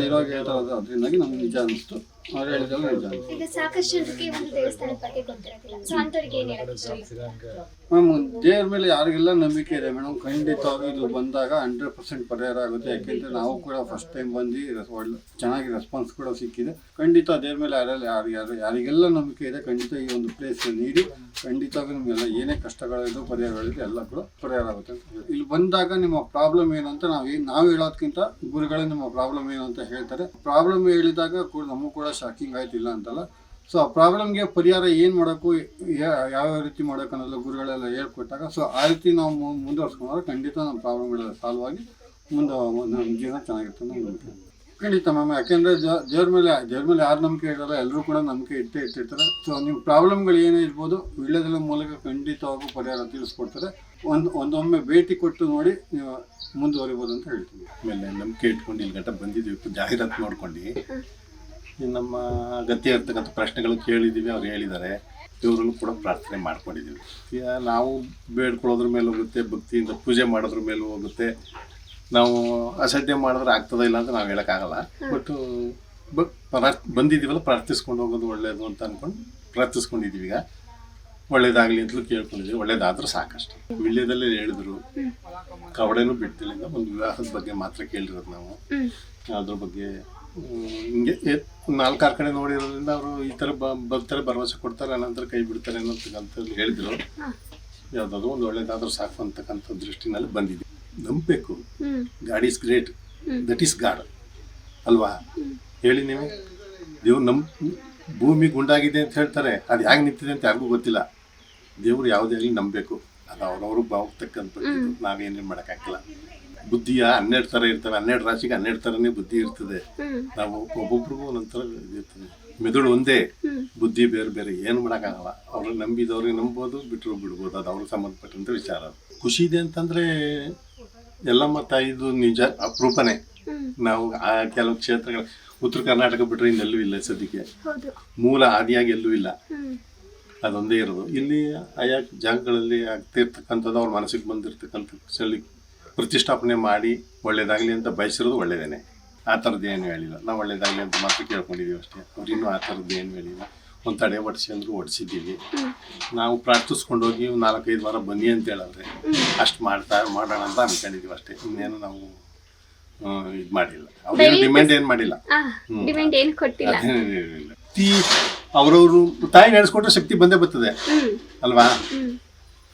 ನೇರವಾಗಿ ಹೇಳ್ತಾ ಇರೋದು, ಅದರಿಂದಾಗಿ ನಮ್ಗೆ ನಿಜ ಅನಿಸ್ತು. ಅವ್ರು ಹೇಳಿದೆಲ್ಲ ನಿಜ ಅನಿಸ್ತು. ಈಗ ಸಾಕಷ್ಟು ಜನರಿಗೆ ಒಂದು ದೇವಸ್ಥಾನದ ಬಗ್ಗೆ ಗೊತ್ತಿರೋದಿಲ್ಲ, ಸೊ ಅಂಥವ್ರಿಗೆ ಏನು ಹೇಳೋಕ್ಕೆ ಮ್ಯಾಮ್, ದೇವ್ರ ಮೇಲೆ ಯಾರಿಗೆಲ್ಲ ನಂಬಿಕೆ ಇದೆ ಮೇಡಮ್, ಖಂಡಿತವಾಗಿ ಇದು ಬಂದಾಗ 100% ಪರಿಹಾರ ಆಗುತ್ತೆ. ಯಾಕೆಂದರೆ ನಾವು ಕೂಡ ಫಸ್ಟ್ ಟೈಮ್ ಬಂದು ಚೆನ್ನಾಗಿ ರೆಸ್ಪಾನ್ಸ್ ಕೂಡ ಸಿಕ್ಕಿದೆ. ಖಂಡಿತ ದೇವ್ರ ಮೇಲೆ ಯಾರಿಗೆಲ್ಲ ನಂಬಿಕೆ ಇದೆ, ಖಂಡಿತ ಈ ಒಂದು ಪ್ಲೇಸ್ ನೀಡಿ ಖಂಡಿತವಾಗಿ ನಿಮಗೆಲ್ಲ ಏನೇ ಕಷ್ಟಗಳಿದ್ದು ಪರಿಹಾರಗಳಿದೆ ಎಲ್ಲ ಕೂಡ ಪರಿಹಾರ ಆಗುತ್ತೆ ಅಂತ ಹೇಳಿ. ಇಲ್ಲಿ ಬಂದಾಗ ನಿಮ್ಮ ಪ್ರಾಬ್ಲಮ್ ಏನು ಅಂತ ನಾವು ಹೇಳೋದಕ್ಕಿಂತ ಗುರುಗಳೇ ನಿಮ್ಮ ಪ್ರಾಬ್ಲಮ್ ಏನು ಅಂತ ಹೇಳ್ತಾರೆ. ಪ್ರಾಬ್ಲಮ್ ಹೇಳಿದಾಗ ಕೂಡ ನಮಗೂ ಕೂಡ ಶಾಕಿಂಗ್ ಆಯ್ತಿಲ್ಲ ಅಂತಲ್ಲ. ಸೊ ಆ ಪ್ರಾಬ್ಲಮ್ಗೆ ಪರಿಹಾರ ಏನು ಮಾಡೋಕ್ಕೂ ಯಾವ ರೀತಿ ಮಾಡೋಕೆ ಅನ್ನೋದು ಗುರುಗಳೆಲ್ಲ ಹೇಳ್ಕೊಟ್ಟಾಗ, ಸೊ ಆ ರೀತಿ ನಾವು ಮುಂದುವರ್ಸ್ಕೊಂಡ್ರೆ ಖಂಡಿತ ನಮ್ಮ ಪ್ರಾಬ್ಲಮ್ಗಳೆಲ್ಲ ಸಾಲ್ವ್ ಆಗಿ ಮುಂದೆ ನಮ್ಮ ಜೀವನ ಚೆನ್ನಾಗಿರುತ್ತೆ. ಖಂಡಿತ ಮ್ಯಾಮ್, ಯಾಕೆಂದರೆ ದೇವ್ರ ಮೇಲೆ ಯಾರು ನಂಬಿಕೆ ಇಡಲ್ಲ, ಎಲ್ಲರೂ ಕೂಡ ನಂಬಿಕೆ ಇಟ್ಟಿರ್ತಾರೆ. ಸೊ ನಿಮ್ಮ ಪ್ರಾಬ್ಲಮ್ಗಳು ಏನೇ ಇರ್ಬೋದು, ವೀಳ್ಯದೆಲೆ ಮೂಲಕ ಖಂಡಿತವಾಗೂ ಪರಿಹಾರ ತಿಳಿಸ್ಕೊಡ್ತಾರೆ. ಒಂದೊಮ್ಮೆ ಭೇಟಿ ಕೊಟ್ಟು ನೋಡಿ ನೀವು ಮುಂದುವರಿಬೋದು ಅಂತ ಹೇಳ್ತೀವಿ. ಆಮೇಲೆ ನಂಬಿಕೆ ಇಟ್ಕೊಂಡು ಇಲ್ಲಿ ಗಂಟ ಬಂದಿದ್ದೀವಿ, ಜಾಹೀರಾತು ನೋಡ್ಕೊಂಡು ನಮ್ಮ ಅಗತ್ಯ ಇರ್ತಕ್ಕಂಥ ಪ್ರಶ್ನೆಗಳು ಕೇಳಿದ್ದೀವಿ, ಅವ್ರು ಹೇಳಿದ್ದಾರೆ. ಇವ್ರನ್ನು ಕೂಡ ಪ್ರಾರ್ಥನೆ ಮಾಡ್ಕೊಂಡಿದ್ದೀವಿ. ಈಗ ನಾವು ಬೇಡ್ಕೊಳ್ಳೋದ್ರ ಮೇಲೆ ಹೋಗುತ್ತೆ, ಭಕ್ತಿಯಿಂದ ಪೂಜೆ ಮಾಡೋದ್ರ ಮೇಲೂ ಹೋಗುತ್ತೆ. ನಾವು ಅಸಡ್ಡೆ ಮಾಡಿದ್ರೆ ಆಗ್ತದ ಇಲ್ಲ ಅಂತ ನಾವು ಹೇಳೋಕ್ಕಾಗಲ್ಲ. ಬಟ್ ಬಂದಿದ್ದೀವಲ್ಲ, ಪ್ರಾರ್ಥಿಸ್ಕೊಂಡು ಹೋಗೋದು ಒಳ್ಳೆಯದು ಅಂತ ಅಂದ್ಕೊಂಡು ಪ್ರಾರ್ಥಿಸ್ಕೊಂಡಿದ್ದೀವಿ. ಈಗ ಒಳ್ಳೇದಾಗಲಿ ಅಂತಲೂ ಕೇಳ್ಕೊಂಡಿದ್ದೀವಿ. ಒಳ್ಳೇದಾದ್ರೂ ಸಾಕಷ್ಟು. ವಿಳ್ಯದಲ್ಲೇ ಹೇಳಿದ್ರು, ಕವಡೆನೂ ಬಿಡ್ತಿಲ್ಲ. ಒಂದು ವಿವಾಹದ ಬಗ್ಗೆ ಮಾತ್ರ ಕೇಳಿರೋದು ನಾವು. ಅದ್ರ ಬಗ್ಗೆ ಹಿಂಗೆ 4-6 ಕಡೆ ನೋಡಿರೋದ್ರಿಂದ ಅವರು ಈ ಥರ ಬರ್ತಾರೆ, ಭರವಸೆ ಕೊಡ್ತಾರೆ, ಅನಂತರ ಕೈ ಬಿಡ್ತಾರೆ ಅನ್ನೋಂತ ಹೇಳಿದ್ರು. ಯಾವುದಾದ್ರು ಒಂದು ಒಳ್ಳೇದಾದ್ರೂ ಸಾಕು ಅಂತಕ್ಕಂಥ ದೃಷ್ಟಿನಲ್ಲಿ ಬಂದಿದ್ದೀವಿ. ನಂಬಬೇಕು. God is great, that is god ಅಲ್ವಾ? ಹೇಳಿ ನೀವು. ದೇವ್ರು ಭೂಮಿ ಗುಂಡಾಗಿದೆ ಅಂತ ಹೇಳ್ತಾರೆ, ಅದು ಹೇಗೆ ನಿಂತಿದೆ ಅಂತ ಯಾರಿಗೂ ಗೊತ್ತಿಲ್ಲ. ದೇವ್ರು ಯಾವುದೇ ಆಗಲಿ ನಂಬಬೇಕು. ಅದು ಅವ್ರವ್ರು ಭಾವತಕ್ಕಂಥ ನಾವೇನೇನು ಮಾಡೋಕ್ಕಾಗಲ್ಲ. ಬುದ್ಧಿಯ 12 ಥರ ಇರ್ತವೆ. 12 ರಾಶಿಗೆ 12 ಥರನೇ ಬುದ್ಧಿ ಇರ್ತದೆ. ನಾವು ಒಬ್ಬೊಬ್ರಿಗೂ ಒಂದೊಂದು ಥರ ಇರ್ತದೆ. ಮೆದುಳು ಒಂದೇ, ಬುದ್ಧಿ ಬೇರೆ ಬೇರೆ. ಏನು ಮಾಡೋಕ್ಕಾಗಲ್ಲ. ಅವ್ರನ್ನ ನಂಬಿದವ್ರಿಗೆ ನಂಬೋದು, ಬಿಟ್ಟರು ಬಿಡ್ಬೋದು. ಅದು ಅವ್ರಿಗೆ ಸಂಬಂಧಪಟ್ಟಂಥ ವಿಚಾರ. ಖುಷಿ ಇದೆ ಅಂತಂದರೆ ಎಲ್ಲಮ್ಮ ತಾಯಿದು ನಿಜ ಅಪರೂಪನೇ. ನಾವು ಆ ಕೆಲವು ಕ್ಷೇತ್ರಗಳು ಉತ್ತರ ಕರ್ನಾಟಕ ಬಿಟ್ಟರೆ ಇನ್ನೆಲ್ಲೂ ಇಲ್ಲ ಸದ್ಯಕ್ಕೆ. ಮೂಲ ಆದಿಯಾಗಿ ಎಲ್ಲೂ ಇಲ್ಲ, ಅದೊಂದೇ ಇರೋದು. ಇಲ್ಲಿ ಆಯಾ ಜಾಗಗಳಲ್ಲಿ ಆಗ್ತಿರ್ತಕ್ಕಂಥದ್ದು ಅವ್ರ ಮನಸ್ಸಿಗೆ ಬಂದಿರತಕ್ಕಂಥ ಚಳಿ ಪ್ರತಿಷ್ಠಾಪನೆ ಮಾಡಿ ಒಳ್ಳೇದಾಗಲಿ ಅಂತ ಬಯಸಿರೋದು ಒಳ್ಳೇದೇನೆ. ಆ ಥರದ್ದು ಏನು ಹೇಳಿಲ್ಲ. ನಾವು ಒಳ್ಳೇದಾಗಲಿ ಅಂತ ಮಾತ್ರ ಕೇಳ್ಕೊಂಡಿದ್ದೀವಿ ಅಷ್ಟೇ. ಅವ್ರು ಇನ್ನೂ ಆ ಥರದ್ದು ಏನು ಹೇಳಿಲ್ಲ. ಒಂದು ತಡೆ ಒಡಿಸಿ ಅಂದರೂ ಒಡಿಸಿದ್ದೀವಿ. ನಾವು ಪ್ರಾರ್ಥಿಸ್ಕೊಂಡೋಗಿ 4-5 ವಾರ ಬನ್ನಿ ಅಂತ ಹೇಳಿದ್ರೆ ಅಷ್ಟು ಮಾಡೋಣ ಅಂತ ಅಂದ್ಕೊಂಡಿದ್ದೀವಿ ಅಷ್ಟೇ. ಇನ್ನೇನು ನಾವು ಇದು ಮಾಡಿಲ್ಲ. ಅವ್ರೇನು ಡಿಮ್ಯಾಂಡ್ ಏನು ಮಾಡಿಲ್ಲ. ಅದೇನಿಲ್ಲ. ಅವ್ರವರು ತಾಯಿ ನಡೆಸ್ಕೊಟ್ರೆ ಶಕ್ತಿ ಬಂದೇ ಬರ್ತದೆ ಅಲ್ವಾ?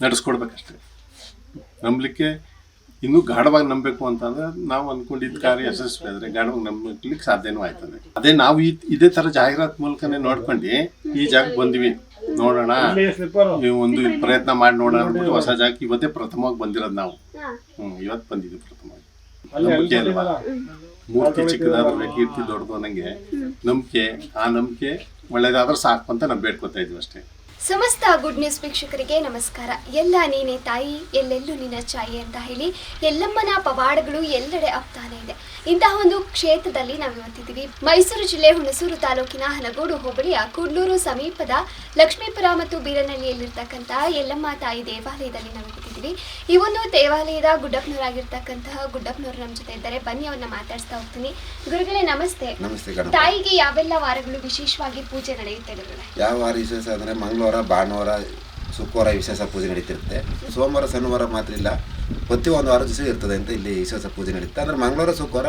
ನಡೆಸ್ಕೊಡ್ಬೇಕಷ್ಟೇ. ನಂಬಲಿಕ್ಕೆ ಇನ್ನೂ ಗಾಢವಾಗಿ ನಂಬಬೇಕು ಅಂತಂದ್ರೆ ನಾವು ಅಂದ್ಕೊಂಡಿದ್ದ ಕಾರ್ಯ ಯಶಸ್ವಿ ಆದರೆ ಗಾಢವಾಗಿ ನಂಬಲಿಕ್ಕೆ ಸಾಧ್ಯನೂ ಆಯ್ತದೆ. ಅದೇ ನಾವು ಇದೇ ಥರ ಜಾಹೀರಾತು ಮೂಲಕನೇ ನೋಡ್ಕೊಂಡು ಈ ಜಾಗಕ್ಕೆ ಬಂದ್ವಿ, ನೋಡೋಣ, ಒಂದು ಪ್ರಯತ್ನ ಮಾಡಿ ನೋಡೋಣ ಅಂದ್ಬಿಟ್ಟು ಹೊಸ ಜಾಗಕ್ಕೆ ಇವತ್ತೇ ಪ್ರಥಮವಾಗಿ ಬಂದಿರೋದು ನಾವು. ಇವತ್ತು ಬಂದಿದ್ವಿ ಪ್ರಥಮವಾಗಿ. ನಂಬಿಕೆ ಅಲ್ವಾ? ಮೂರ್ತಿ ಚಿಕ್ಕದಾದ್ರೆ ಕೀರ್ತಿ ದೊಡ್ಡದು ಅನ್ನಂಗೆ ನಂಬಿಕೆ. ಆ ನಂಬಿಕೆ ಒಳ್ಳೇದಾದ್ರೂ ಸಾಕು ಅಂತ ನಾವು ಬೇಡ್ಕೊತಾ ಇದ್ವಿ ಅಷ್ಟೇ. ಸಮಸ್ತ ಗುಡ್ ನ್ಯೂಸ್ ವೀಕ್ಷಕರಿಗೆ ನಮಸ್ಕಾರ. ಎಲ್ಲ ನೀನೆ ತಾಯಿ, ಎಲ್ಲೆಲ್ಲೂ ನಿನ್ನ ಛಾಯೆ ಅಂತ ಹೇಳಿ ಎಲ್ಲಮ್ಮನ ಪವಾಡಗಳು ಎಲ್ಲೆಡೆ ಆಗ್ತಾನೆ ಇದೆ. ಇಂತಹ ಒಂದು ಕ್ಷೇತ್ರದಲ್ಲಿ ನಾವು ಇವತ್ತಿದ್ದೀವಿ. ಮೈಸೂರು ಜಿಲ್ಲೆ ಹುಣಸೂರು ತಾಲೂಕಿನ ಹನಗೋಡು ಹೋಬಳಿಯ ಕುಡ್ಲೂರು ಸಮೀಪದ ಲಕ್ಷ್ಮೀಪುರ ಮತ್ತು ಬೀರನಹಳ್ಳಿಯಲ್ಲಿರ್ತಕ್ಕಂತಹ ಎಲ್ಲಮ್ಮ ತಾಯಿ ದೇವಾಲಯದಲ್ಲಿ ನಾವು ಇವತ್ತಿದ್ದೀವಿ. ಈ ಒಂದು ದೇವಾಲಯದ ಗುಡ್ಡಪ್ಪನವರಾಗಿರ್ತಕ್ಕಂತಹ ಗುಡ್ಡಪ್ಪನವರು ನಮ್ಮ ಜೊತೆ ಇದ್ದಾರೆ. ಬನ್ನಿ ಅವ್ರನ್ನ ಮಾತಾಡ್ಸ್ತಾ ಹೋಗ್ತೀನಿ. ಗುರುಗಳೇ ನಮಸ್ತೆ. ತಾಯಿಗೆ ಯಾವೆಲ್ಲ ವಾರಗಳು ವಿಶೇಷವಾಗಿ ಪೂಜೆ ನಡೆಯುತ್ತೆ ಗುರುಗಳೇ? ಯಾವ ವಾರ ವಿಶೇಷ ಅಂದರೆ ಮಂಗಳವಾರ, ಭಾನುವಾರ, ಶುಕ್ರವಾರ ವಿಶೇಷ ಪೂಜೆ ನಡೀತಿರುತ್ತೆ. ಸೋಮವಾರ, ಶನಿವಾರ ಮಾತ್ರ ಇಲ್ಲ, ಪ್ರತಿ ಒಂದು ವಾರ ದಿವಸ ಇರ್ತದೆ ಅಂತ ಇಲ್ಲಿ ವಿಶೇಷ ಪೂಜೆ ನಡೀತೆ. ಅಂದರೆ ಮಂಗಳವಾರ, ಶುಕ್ರವಾರ,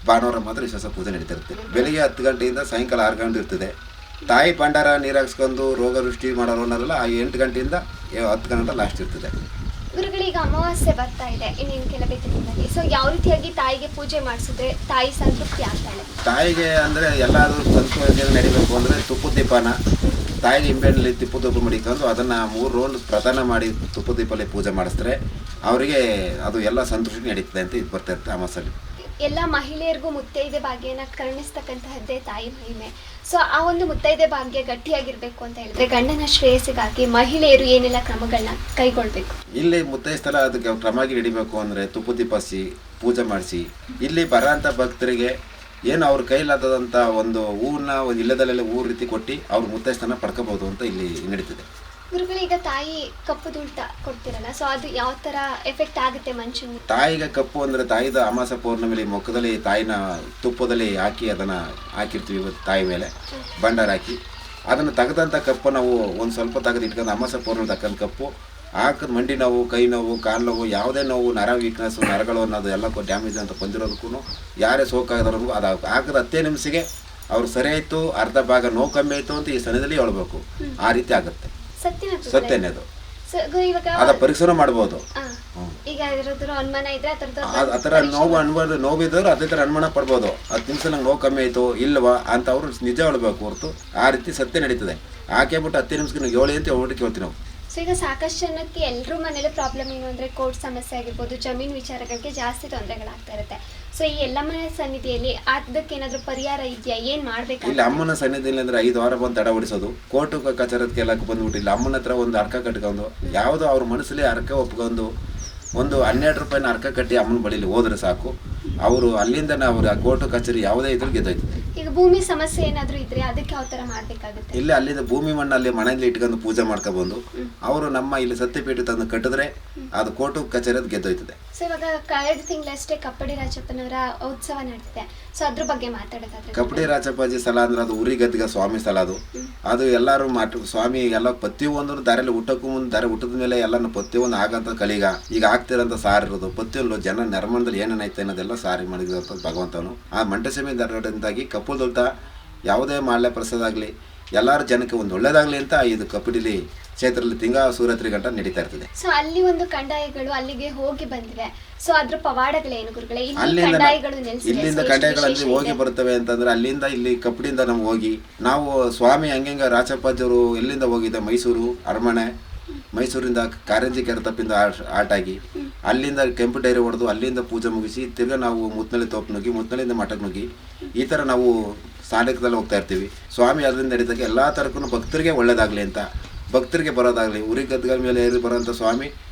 ಭಾನುವಾರ ಮಾತ್ರ ವಿಶೇಷ ಪೂಜೆ ನಡೀತಿರುತ್ತೆ. ಬೆಳಿಗ್ಗೆ 10 ಗಂಟೆಯಿಂದ ಸಾಯಂಕಾಲ 6 ಗಂಟೆ ಇರ್ತದೆ. ತಾಯಿ ಭಂಡಾರ ನೀರು ಹಾಕ್ಸ್ಕೊಂಡು ರೋಗ ವೃಷ್ಟಿ ಮಾಡೋರನ್ನೆಲ್ಲ 8 ಗಂಟೆಯಿಂದ 10 ಗಂಟೆ ಲಾಸ್ಟ್ ಇರ್ತದೆ. ಗುರುಗಳೀಗ ಅಮಾವಾಸ್ಯೆ ಬರ್ತಾ ಇದೆ ಇನ್ನೇನು ಕೆಲವೇ ದಿನದಲ್ಲಿ. ಸೊ ಯಾವ ರೀತಿಯಾಗಿ ತಾಯಿಗೆ ಪೂಜೆ ಮಾಡಿಸಿದ್ರೆ ತಾಯಿ ಸಂತೃಪ್ತಿ ಆಗ್ತಾಳೆ? ತಾಯಿಗೆ ಅಂದರೆ ಎಲ್ಲಾದರೂ ಸಂತೋಷ ನಡಿಬೇಕು ಅಂದರೆ ತುಪ್ಪದ ದೀಪನ ತಾಯಿಗೆ ಇಂಬೆಣ್ಣಲ್ಲಿ ತುಪ್ಪದ ದೀಪ ಮಡಿಕೊಂಡು ಅದನ್ನು 3 ರೌಂಡ್ ಪ್ರದಾನ ಮಾಡಿ ತುಪ್ಪದ ದೀಪಲ್ಲಿ ಪೂಜೆ ಮಾಡಿಸಿದ್ರೆ ಅವರಿಗೆ ಅದು ಎಲ್ಲ ಸಂತೃಪ್ತಿ ನಡೀತದೆ ಅಂತ ಇದು ಬರ್ತಾ ಇರುತ್ತೆ ಅಮಾವಾಸ್ಯೆಯಲ್ಲಿ. ಎಲ್ಲ ಮಹಿಳೆಯರಿಗೂ ಮುತ್ತೈದೆ ಭಾಗ್ಯನ ಕರುಣಿಸ್ತಕ್ಕಂತಹದ್ದೇ ತಾಯಿ ಮಹಿಮೆ. ಸೊ ಆ ಒಂದು ಮುತ್ತೈದೆ ಭಾಗ್ಯ ಗಟ್ಟಿಯಾಗಿರ್ಬೇಕು ಅಂತ ಹೇಳಿದ್ರೆ ಗಂಡನ ಶ್ರೇಯಸ್ಸಿಗಾಗಿ ಮಹಿಳೆಯರು ಏನೆಲ್ಲ ಕ್ರಮಗಳನ್ನ ಕೈಗೊಳ್ಬೇಕು? ಇಲ್ಲಿ ಮುತ್ತೈದೆ ಸ್ಥಳ ಅದಕ್ಕೆ ಕ್ರಮವಾಗಿ ನಡಿಬೇಕು ಅಂದರೆ ತುಪ್ಪದ ದೀಪ ಹಚ್ಚಿ ಪೂಜೆ ಮಾಡಿಸಿ ಇಲ್ಲಿ ಬರೋಂಥ ಭಕ್ತರಿಗೆ ಏನು ಅವ್ರ ಕೈಲಾದಂಥ ಒಂದು ಹೂವನ್ನ ಒಂದು ಇಲ್ಲದಲ್ಲೆಲ್ಲ ಹೂ ರೀತಿ ಕೊಟ್ಟು ಅವ್ರ ಮುತ್ತೈದೆ ಸ್ಥಾನ ಪಡ್ಕೋಬಹುದು ಅಂತ ಇಲ್ಲಿ ನಡೀತದೆ. ಗುರುಗಳೀಗ ತಾಯಿ ಕಪ್ಪು ದುಲ್ಟ ಕೊಡ್ತಿರಲ್ಲ, ಸೊ ಅದು ಯಾವ ತರ ಎಫೆಕ್ಟ್ ಆಗುತ್ತೆ ಮನುಷ್ಯನಿಗೆ? ತಾಯಿಗೆ ಕಪ್ಪು ಅಂದರೆ ತಾಯಿದ ಅಮಾವಾಸ್ಯೆ ಪೌರ್ಣಮಿಲಿ ಮುಖದಲ್ಲಿ ತಾಯಿನ ತುಪ್ಪದಲ್ಲಿ ಹಾಕಿ ಅದನ್ನು ಹಾಕಿರ್ತೀವಿ ತಾಯಿ ಮೇಲೆ ಭಂಡಾರ ಹಾಕಿ. ಅದನ್ನು ತೆಗೆದಂಥ ಕಪ್ಪು ನಾವು ಒಂದು ಸ್ವಲ್ಪ ತೆಗೆದು ಇಟ್ಕೊಂಡು ಅಮಾವಾಸ್ಯೆ ಪೌರ್ಣಮಿ ತಕ್ಕಂಥ ಕಪ್ಪು ಹಾಕಿದ ಮಂಡಿ ನೋವು, ಕೈ ನೋವು, ಕಾಲು ನೋವು, ಯಾವುದೇ ನೋವು, ನರ ವೀಕ್ನೆಸ್ಸು, ನರಗಳು ಅನ್ನೋದು ಎಲ್ಲ ಡ್ಯಾಮೇಜ್ ಅಂತ ಬಂದಿರೋದಕ್ಕೂ ಯಾರೇ ಸೋಕಾಗದವ್ರಿಗೂ ಅದು ಹಾಕಿದ 10 ನಿಮಿಷಕ್ಕೆ ಅವ್ರು ಸರಿ ಆಯಿತು, ಅರ್ಧ ಭಾಗ ನೋವು ಕಮ್ಮಿ ಆಯಿತು ಅಂತ ಈ ಸಮಯದಲ್ಲಿ ಹೇಳ್ಬೇಕು. ಆ ರೀತಿ ಆಗುತ್ತೆ. ಸತ್ಯನೇ ಅದು. ಅದ ಪರೀಕ್ಷೆ ಮಾಡ್ಬೋದು. ಆ ಥರ ನೋವಿದ್ದವ್ರು ಅದೇ ಥರ ಅನುಮಾನ ಪಡ್ಬೋದು. 10 ನಿಮಿಷ ನಂಗೆ ನೋವು ಕಮ್ಮಿ ಆಯಿತು ಇಲ್ವಾ ಅಂತ ಅವರು ನಿಜ ಹೇಳ್ಬೇಕು ಹೊರತು ಆ ರೀತಿ ಸತ್ಯ ನಡೀತದೆ. ಹಾಕ್ಬಿಟ್ಟು 10 ನಿಮಿಷಕ್ಕೆ ನೀವು ಹೇಳಿ ಅಂತ ಹೇಳ್ಬಿಟ್ಟು ಕೇಳ್ತೀವಿ ನಾವು. ಸೊ ಈಗ ಸಾಕಷ್ಟು ಜನಕ್ಕೆ ಎಲ್ಲರೂ ಮನೇಲಿ ಪ್ರಾಬ್ಲಮ್ ಏನು ಅಂದರೆ ಕೋರ್ಟ್ ಸಮಸ್ಯೆ ಆಗಿರ್ಬೋದು, ಜಮೀನು ವಿಚಾರಗಳಿಗೆ ಜಾಸ್ತಿ ತೊಂದರೆಗಳಾಗ್ತಾ ಇರುತ್ತೆ. ಸೊ ಈ ಎಲ್ಲಮ್ಮನ ಸನ್ನಿಧಿಯಲ್ಲಿ ಅದಕ್ಕೆ ಏನಾದ್ರು ಪರಿಹಾರ ಇದೆಯಾ, ಏನ್ ಇಲ್ಲಿ ಮಾಡ್ಬೇಕು? ಅಮ್ಮನ ಸನ್ನಿಧಿಯಲ್ಲಿ ಅಂದ್ರೆ 5 ವಾರ ಬಂದು ತಡ ಹೊಡಿಸೋದು, ಕೋರ್ಟು ಕಚೇರಕ್ಕೆ ಎಲ್ಲ ಬಂದ್ಬಿಟ್ಟು ಇಲ್ಲಿ ಅಮ್ಮನ ಹತ್ರ ಒಂದು ಅರ್ಕ ಕಟ್ಕೊಂಡು ಯಾವುದೋ ಅವ್ರ ಮನಸ್ಸಲ್ಲಿ ಅರ್ಕ ಒಪ್ಕೊಂಡು ಒಂದು 12 ರೂಪಾಯಿನ ಅರ್ಕ ಕಟ್ಟಿ ಅಮ್ಮನ ಬಳಿಲಿ ಹೋದ್ರೆ ಸಾಕು, ಅವರು ಅಲ್ಲಿಂದ ಅವ್ರ ಕೋರ್ಟು ಕಚೇರಿ ಯಾವುದೇ ಇದ್ರೂ ಗೆದ್ದೋಯ್ತದೆ. ಈಗ ಭೂಮಿ ಸಮಸ್ಯೆ ಏನಾದ್ರು ಇದ್ರೆ ಅದಕ್ಕೆ ಯಾವ ತರ ಮಾಡ್ಬೇಕಾಗುತ್ತೆ? ಇಲ್ಲಿ ಅಲ್ಲಿಂದ ಭೂಮಿ ಮಣ್ಣಲ್ಲಿ ಮನೆಯಲ್ಲಿ ಇಟ್ಕೊಂಡು ಪೂಜೆ ಮಾಡ್ಕೊಬಂದು ಅವರು ನಮ್ಮ ಇಲ್ಲಿ ಸತ್ಯಪೀಠ ತಂದು ಕಟ್ಟಿದ್ರೆ ಅದು ಕೋರ್ಟು ಕಚೇರಿ ಗೆದ್ದೋಯ್ತದೆ. ಸೊ ಇವಾಗ ಕಳೆದ ತಿಂಗಳಷ್ಟೇ ಕಪ್ಪಡಿ ರಾಜಪ್ಪನವರ ಉತ್ಸವ ನಡೆದಿದೆ. ಸೊ ಅದ್ರ ಬಗ್ಗೆ ಮಾತಾಡೋದಾದ್ರೆ, ಕಪ್ಪಡಿ ರಾಜಪ್ಪಾಜಿ ಸ್ಥಳ ಅಂದ್ರೆ ಅದು ಉರಿಗದ್ದಿಗ ಸ್ವಾಮಿ ಸ್ಥಳ. ಅದು ಎಲ್ಲರೂ ಸ್ವಾಮಿ ಎಲ್ಲ ಪ್ರತಿಯೊಂದು ದಾರಿಯಲ್ಲಿ ಹುಟ್ಟಕ್ಕೂ ಮುಂದೆ ದಾರಿ ಹುಟ್ಟದ ಮೇಲೆ ಎಲ್ಲಾನು ಪ್ರತಿಯೊಂದು ಆಗಂತ ಕಲಿಗ ಈಗ ಆಗ್ತಿರೋಂಥ ಸಾರಿ ಇರೋದು ಪ್ರತಿಯೊಂದು ಜನ ನೆರಮಣದಲ್ಲಿ ಏನೇನೈತೆ ಅನ್ನೋದೆಲ್ಲ ಸಾರಿ ಮಾಡಿದಂಥ ಭಗವಂತನು. ಆ ಮಂಟಸಮಿ ದಾರಿಂದಾಗಿ ಕಪ್ಪುದೊಲ್ತ ಯಾವುದೇ ಮಾಲ್ಯ ಪ್ರಸಾದ ಆಗಲಿ ಎಲ್ಲರ ಜನಕ್ಕೆ ಒಂದು ಒಳ್ಳೇದಾಗಲಿ ಅಂತ ಇದು ಕಪ್ಪಡಿಲಿ ಕ್ಷೇತ್ರದಲ್ಲಿ ತಿಂಗ ಸೂರ್ಯತ್ರಿ ಗಂಟ ನಡೀತಾ ಇರ್ತದೆ. ಸೊ ಅಲ್ಲಿ ಒಂದು ಕಂದಾಯಗಳು ಅಲ್ಲಿಗೆ ಹೋಗಿ ಬಂದಿವೆ. ಸೊ ಅದ್ರ ಪವಾಡಗಳೇನು ಗುರುಗಳೇ? ಇಲ್ಲಿಂದ ಕಂದಾಯಗಳಲ್ಲಿ ಹೋಗಿ ಬರ್ತವೆ ಅಂತಂದ್ರೆ ಅಲ್ಲಿಂದ ಇಲ್ಲಿ ಕಪ್ಪಡಿಯಿಂದ ನಮ್ಗೆ ಹೋಗಿ ನಾವು ಸ್ವಾಮಿ ಹಂಗೆ ರಾಚಪ್ಪಾಜಿಯವರು ಎಲ್ಲಿಂದ ಹೋಗಿದ್ದೆ, ಮೈಸೂರು ಅರಮನೆ, ಮೈಸೂರಿಂದ ಕಾರಂಜಿ ಕೆರೆತಪ್ಪಿಂದ ಆಟಾಗಿ ಅಲ್ಲಿಂದ ಕೆಂಪು ಡೈರಿ ಹೊಡೆದು ಅಲ್ಲಿಂದ ಪೂಜೆ ಮುಗಿಸಿ ತಿರ್ಗಾ ನಾವು ಮುತ್ನಳ್ಳಿ ತೋಪ್ ನುಗ್ಗಿ ಮುತ್ನಳ್ಳಿಯಿಂದ ಮಠಕ್ಕೆ ನುಗ್ಗಿ ಈ ಥರ ನಾವು ಸಾಲಿಕದಲ್ಲಿ ಹೋಗ್ತಾ ಇರ್ತೀವಿ. ಸ್ವಾಮಿ ಅದರಿಂದ ನಡೀತಾಗ ಎಲ್ಲ ಥರಕ್ಕೂ ಭಕ್ತರಿಗೆ ಒಳ್ಳೇದಾಗಲಿ ಅಂತ, ಭಕ್ತರಿಗೆ ಬರೋದಾಗಲಿ, ಉರಿ ಗದ್ಗಳ ಮೇಲೆ ಏರಿ ಬರೋಂಥ ಸ್ವಾಮಿ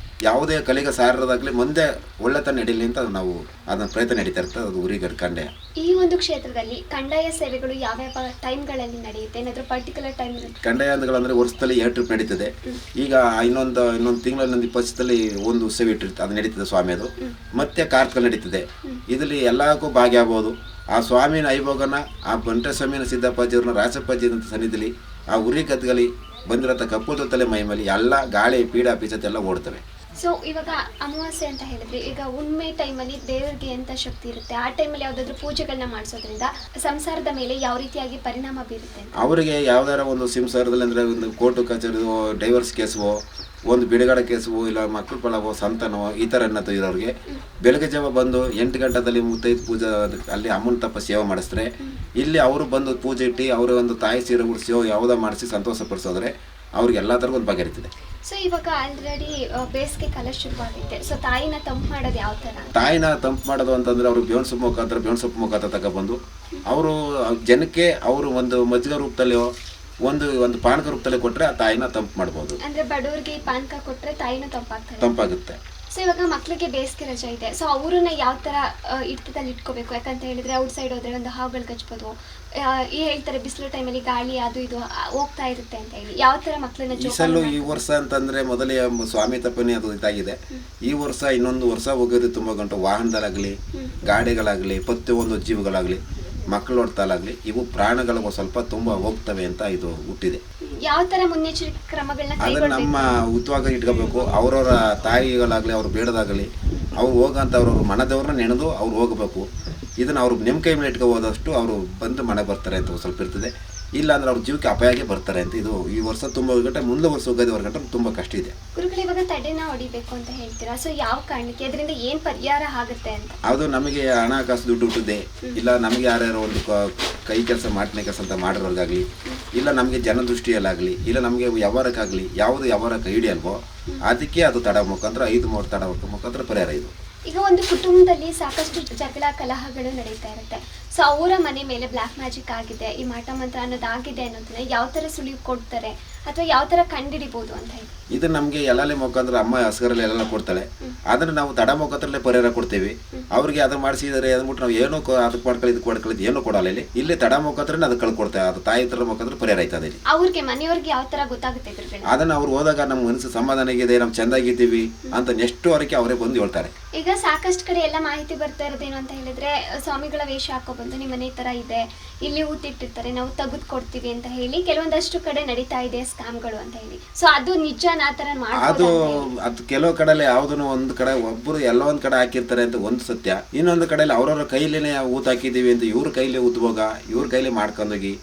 ಯಾವುದೇ ಕಲಿಗ ಸಾರೋದಾಗಲಿ ಮುಂದೆ ಒಳ್ಳೆತನ ನಡೀಲಿ ಅಂತ ನಾವು ಅದನ್ನ ಪ್ರಯತ್ನ ನಡೀತಾ ಇರ್ತದೆ. ಅದು ಉರಿಗಡ್ ಕಂದಾಯ. ಈ ಒಂದು ಕ್ಷೇತ್ರದಲ್ಲಿ ಕಂದಾಯ ಸೇವೆಗಳು ಯಾವ್ಯಾವ ಟೈಮ್ಗಳಲ್ಲಿ ನಡೆಯುತ್ತೆ? ಏನಾದರೂ ಪರ್ಟಿಕ್ಯುಲರ್ ಟೈಮ್? ಕಂದಾಯ ಅಂದ್ರೆ ವರ್ಷದಲ್ಲಿ 2 ಟ್ರಿಪ್ ನಡೀತದೆ. ಈಗ ಇನ್ನೊಂದು ತಿಂಗಳಲ್ಲಿ 20 ವರ್ಷದಲ್ಲಿ ಒಂದು ಉತ್ಸವ ಇಟ್ಟಿರ್ತದೆ, ಅದು ನಡೀತದೆ ಸ್ವಾಮಿ. ಅದು ಮತ್ತೆ ಕಾರ್ತಿಕ ನಡೀತದೆ. ಇದರಲ್ಲಿ ಎಲ್ಲಕ್ಕೂ ಭಾಗಿಯಾಗಬಹುದು. ಆ ಸ್ವಾಮಿನ ಐಭೋಗನ ಆ ಬಂಟಸ್ವಾಮಿನ ಸಿದ್ದಪ್ಪಾಜಿಯವ್ರನ್ನ ರಾಜಪ್ಪಾಜಿ ಅಂತ ಸನ್ನಿಧಿಲಿ ಆ ಉರಿ ಗದ್ಗಲಿ ಬಂದಿರತ್ತ ಕಪ್ಪು ತಲೆ ಮೈ ಮೇಲೆ ಎಲ್ಲ ಗಾಳಿ ಪೀಡ ಪೀಚತೆ ಎಲ್ಲ ಓಡ್ತವೆ. ಸೊ ಇವಾಗ ಅಮಾವಾಸ್ಯೆ ಅಂತ ಹೇಳಿದ್ರಿ, ಈಗ ಉಣ್ಮೆ ಟೈಮಲ್ಲಿ ದೇವರಿಗೆ ಎಂತ ಶಕ್ತಿ ಇರುತ್ತೆ, ಆ ಟೈಮಲ್ಲಿ ಯಾವುದಾದ್ರೂ ಪೂಜೆಗಳನ್ನ ಮಾಡಿಸೋದ್ರಿಂದ ಸಂಸಾರದ ಮೇಲೆ ಯಾವ ರೀತಿಯಾಗಿ ಪರಿಣಾಮ ಬೀರುತ್ತೆ? ಅವರಿಗೆ ಯಾವ್ದಾರ ಒಂದು ಸಂಸಾರದಲ್ಲಿ ಅಂದ್ರೆ ಒಂದು ಕೋರ್ಟು ಕಚೇರಿ, ಡೈವರ್ಸ್ ಕೇಸು, ಒಂದು ಬಿಡುಗಡೆ ಕೇಸು, ಇಲ್ಲ ಮಕ್ಕಳು ಪಳವೋ ಸಂತಾನವೋ ಈ ಥರ ಅನ್ನೋದು ಇರೋರಿಗೆ ಬೆಳಗ್ಗೆ ಜಾವ ಬಂದು 8 ಗಂಟೆದಲ್ಲಿ ಮುತ್ತೈದು ಪೂಜೆ ಅಲ್ಲಿ ಅಮ್ಮನ ತಪ್ಪ ಸೇವೆ ಮಾಡಿಸಿದ್ರೆ ಇಲ್ಲಿ ಅವರು ಬಂದು ಪೂಜೆ ಇಟ್ಟು ಅವರ ಒಂದು ತಾಯಿ ಸೀರೆ ಉಡಿಸಿ ಯಾವುದೋ ಮಾಡಿಸಿ ಸಂತೋಷ ಪಡಿಸೋದ್ರೆ ಅವ್ರಿಗೆ ಎಲ್ಲ ಥರ ಒಂದು ಬಗೆಹರಿತದೆ. ಸೊ ಇವಾಗ ಆಲ್ರೆಡಿ ಬೇಸಿಗೆ ಕಾಲ ಶುರುವಾಗಿದೆ. ಸೊ ತಾಯಿನ ತಂಪು ಮಾಡೋದು ಯಾವ ಥರ? ತಾಯಿನ ತಂಪು ಮಾಡೋದು ಅಂತಂದ್ರೆ ಅವರು ಬೇವಿನ ಸೊಪ್ಪು ಮುಖಾಂತರ ತಗೊಬಂದು ಅವರು ಜನಕ್ಕೆ ಅವರು ಒಂದು ಮಜ್ಜಿಗೆ ರೂಪದಲ್ಲಿ ಒಂದು ಪಾನಕ ರೂಪದಲ್ಲಿ ಕೊಟ್ಟರೆ ಆ ತಾಯಿನ ತಂಪು ಮಾಡ್ಬೋದು. ಅಂದ್ರೆ ಬಡವರಿಗೆ ಪಾನಕ ಕೊಟ್ಟರೆ ತಾಯಿನ ತಂಪಾಗುತ್ತೆ. ಸೊ ಇವಾಗ ಮಕ್ಕಳಿಗೆ ಬೇಸಿಗೆ ರಜೆ ಇದೆ. ಸೊ ಅವ್ರನ್ನ ಯಾವ ಥರ ಹಿಡಿತದಲ್ಲಿ ಇಟ್ಕೋಬೇಕು? ಯಾಕಂತ ಹೇಳಿದ್ರೆ ಔಟ್ ಸೈಡ್ ಹೋದ್ರೆ ಒಂದು ಹಾವುಗಳು ಕಚ್ಬೋದು, ಈ ಹೇಳ್ತಾರೆ ಬಿಸಿಲು ಟೈಮಲ್ಲಿ ಗಾಳಿ ಅದು ಇದು ಹೋಗ್ತಾ ಇರುತ್ತೆ ಅಂತ ಹೇಳಿ. ಯಾವ ಥರ ಮಕ್ಕಳನ್ನ ಈ ವರ್ಷ ಅಂತಂದ್ರೆ ಮೊದಲೇ ಸ್ವಾಮಿ ತಪ್ಪನೇ ಅದು ಇದಾಗಿದೆ. ಈ ವರ್ಷ ಇನ್ನೊಂದು ವರ್ಷ ಹೋಗೋದು ತುಂಬ ಗಂಟು ವಾಹನದಲ್ಲಾಗಲಿ ಗಾಡಿಗಳಾಗಲಿ ಪ್ರತಿಯೊಂದು ಜೀವಗಳಾಗಲಿ ಮಕ್ಕಳು ಹೊಡ್ತಲಾಗಲಿ ಇವು ಪ್ರಾಣಗಳಿಗೂ ಸ್ವಲ್ಪ ತುಂಬ ಹೋಗ್ತವೆ ಅಂತ ಇದು ಹುಟ್ಟಿದೆ. ಯಾವ ತರ ಮುನ್ನೆಚ್ಚರಿಕೆ ಕ್ರಮಗಳನ್ನ ಅದನ್ನ ನಮ್ಮ ಉತ್ತವಾಗಿ ಇಟ್ಕೋಬೇಕು. ಅವ್ರವ್ರ ತಾಯಿಗಳಾಗಲಿ ಅವ್ರು ಬೇಡದಾಗಲಿ ಅವ್ರು ಹೋಗಂತ ಅವ್ರವ್ರ ಮನದವ್ರನ್ನ ನೆನೆದು ಅವ್ರು ಹೋಗಬೇಕು. ಇದನ್ನ ಅವ್ರು ನಿಮ್ಮ ಕೈ ಮೇಲೆ ಇಟ್ಕೊ ಹೋದಷ್ಟು ಅವರು ಬಂದು ಮನೆ ಬರ್ತಾರೆ ಅಂತ ಸ್ವಲ್ಪ ಇರ್ತದೆ. ಇಲ್ಲ ಅಂದ್ರೆ ಅವ್ರ ಜೀವಕ್ಕೆ ಅಪಾಯಕ್ಕೆ ಬರ್ತಾರೆ ಅಂತ. ಇದು ಈ ವರ್ಷ ತುಂಬ ಗಂಟೆ ಮುಂದೆ ವರ್ಷ ಹೋಗೋದವರೆಗೆ ಗಂಟೆ ತುಂಬ ಕಷ್ಟ ಇದೆ. ಗುರುಗಳು ಇವಾಗ ತಡೆನ ಹೊಡಿಬೇಕು ಅಂತ ಹೇಳ್ತೀರಾ. ಸೊ ಯಾವ ಕಾರಣಕ್ಕೆ, ಅದರಿಂದ ಏನು ಪರಿಹಾರ ಆಗುತ್ತೆ ಅಂತ? ಅದು ನಮಗೆ ಹಣಕಾಸು ದುಡ್ಡು ಹುಟ್ಟಿದೆ, ಇಲ್ಲ ನಮಗೆ ಯಾರ್ಯಾರು ಒಂದು ಕೈ ಕೆಲಸ ಮಾಡ್ತೀನಿ ಕೆಲಸ ಅಂತ ಮಾಡೋರ್ಗಾಗಲಿ, ಇಲ್ಲ ನಮಗೆ ಜನದೃಷ್ಟಿಯಲ್ಲಾಗಲಿ, ಇಲ್ಲ ನಮಗೆ ವ್ಯವಹಾರಕ್ಕಾಗಲಿ ಯಾವುದು ವ್ಯವಹಾರಕ್ಕೆ ಹಿಡಿಯಲ್ವೋ ಅದಕ್ಕೆ ಅದು ತಡ ಮುಖಾಂತರ 5 ತಡ ಮುಖಾಂತರ ಪರಿಹಾರ ಇದು. ಈಗ ಒಂದು ಕುಟುಂಬದಲ್ಲಿ ಸಾಕಷ್ಟು ಜಗಳ ಕಲಹಗಳು ನಡೀತಾ ಇರುತ್ತೆ. ಸೊ ಅವರ ಮನೆ ಮೇಲೆ ಬ್ಲ್ಯಾಕ್ ಮ್ಯಾಜಿಕ್ ಆಗಿದೆ, ಈ ಮಾಟ ಮಂತ್ರ ಅನ್ನೋದಾಗಿದೆ ಅನ್ನೋದನ್ನ ಯಾವ ಥರ ಸುಳಿವು ಕೊಡ್ತಾರೆ ಅಥವಾ ಯಾವ ಥರ ಕಂಡುಹಿಡಿಬೋದು ಅಂತ ಹೇಳಿ? ಇದು ನಮಗೆ ಎಲ್ಲಾಲೆ ಮುಖಾಂತರ ಅಮ್ಮ ಹಸ್ಗರಲ್ಲಿ ಎಲ್ಲ ಕೊಡ್ತಾಳೆ. ಅದನ್ನು ನಾವು ತಡ ಮುಖಾಂತರಲ್ಲೇ ಪರಿಹಾರ ಕೊಡ್ತೀವಿ. ಅವ್ರಿಗೆ ಅದನ್ನ ಮಾಡಿಸಿದರೆ ಅಂದ್ಬಿಟ್ಟು ನಾವು ಏನೋ ಅದಕ್ಕೆ ಮಾಡ್ಕೊಳ್ಳಿ ಏನೂ ಕೊಡಲ್ಲ. ಇಲ್ಲಿ ತಡ ಮುಖಾಂತರ ಅದು ಕಳ್ಕೊಡ್ತೇವೆ. ಅದು ತಾಯಿ ತರ ಮುಖಾಂತರ ಪರಿಹಾರ ಆಯ್ತದೆ. ಅವ್ರಿಗೆ ಮನೆಯವ್ರಿಗೆ ಯಾವ ಥರ ಗೊತ್ತಾಗುತ್ತೆ? ಅದನ್ನು ಅವ್ರು ಹೋದಾಗ ನಮ್ಮ ಮನಸ್ಸು ಸಮಾಧಾನ ಆಗಿದೆ, ನಾವು ಚೆಂದಾಗಿದ್ದೀವಿ ಅಂತ ನೆಕ್ಸ್ಟ್ ವರೆಗೆ ಅವರೇ ಬಂದು ಹೇಳ್ತಾರೆ. ಈಗ ಸಾಕಷ್ಟು ಕಡೆ ಎಲ್ಲ ಮಾಹಿತಿ ಬರ್ತಾ ಇರೋದೇನು ಅಂತ ಹೇಳಿದ್ರೆ, ಸ್ವಾಮಿಗಳ ವೇಷ ಹಾಕೊಬಂದು ನಿಮ್ಮ ಮನೆ ಥರ ಇದೆ, ಇಲ್ಲಿ ಊತಿಟ್ಟಿರ್ತಾರೆ, ನಾವು ತೆಗೆದು ಕೊಡ್ತೀವಿ ಅಂತ ಹೇಳಿ ಕೆಲವೊಂದಷ್ಟು ಕಡೆ ನಡೀತಾ ಇದೆ ಸ್ಕ್ಯಾಮ್ಗಳು ಅಂತ ಹೇಳಿ. ಸೊ ಅದು ನಿಜ ಆ ಥರ ಅದು ಕೆಲವು ಕಡೆಯಲ್ಲಿ ಯಾವುದನ್ನು ಒಂದು ಕಡೆ ಒಬ್ಬರು ಎಲ್ಲ ಒಂದ್ ಕಡೆ ಹಾಕಿರ್ತಾರೆ ಅಂತ ಒಂದು ಸತ್ಯ. ಇನ್ನೊಂದು ಕಡೆಯಲ್ಲಿ ಅವ್ರವ್ರ ಕೈಲೇನೆ ಊತ ಹಾಕಿದೀವಿ ಅಂತ ಇವ್ರ ಕೈಲಿ ಊದ್ಬೋಗ ಇವ್ರ ಕೈಲಿ ಮಾಡ್ಕೊಂಡೋಗಿ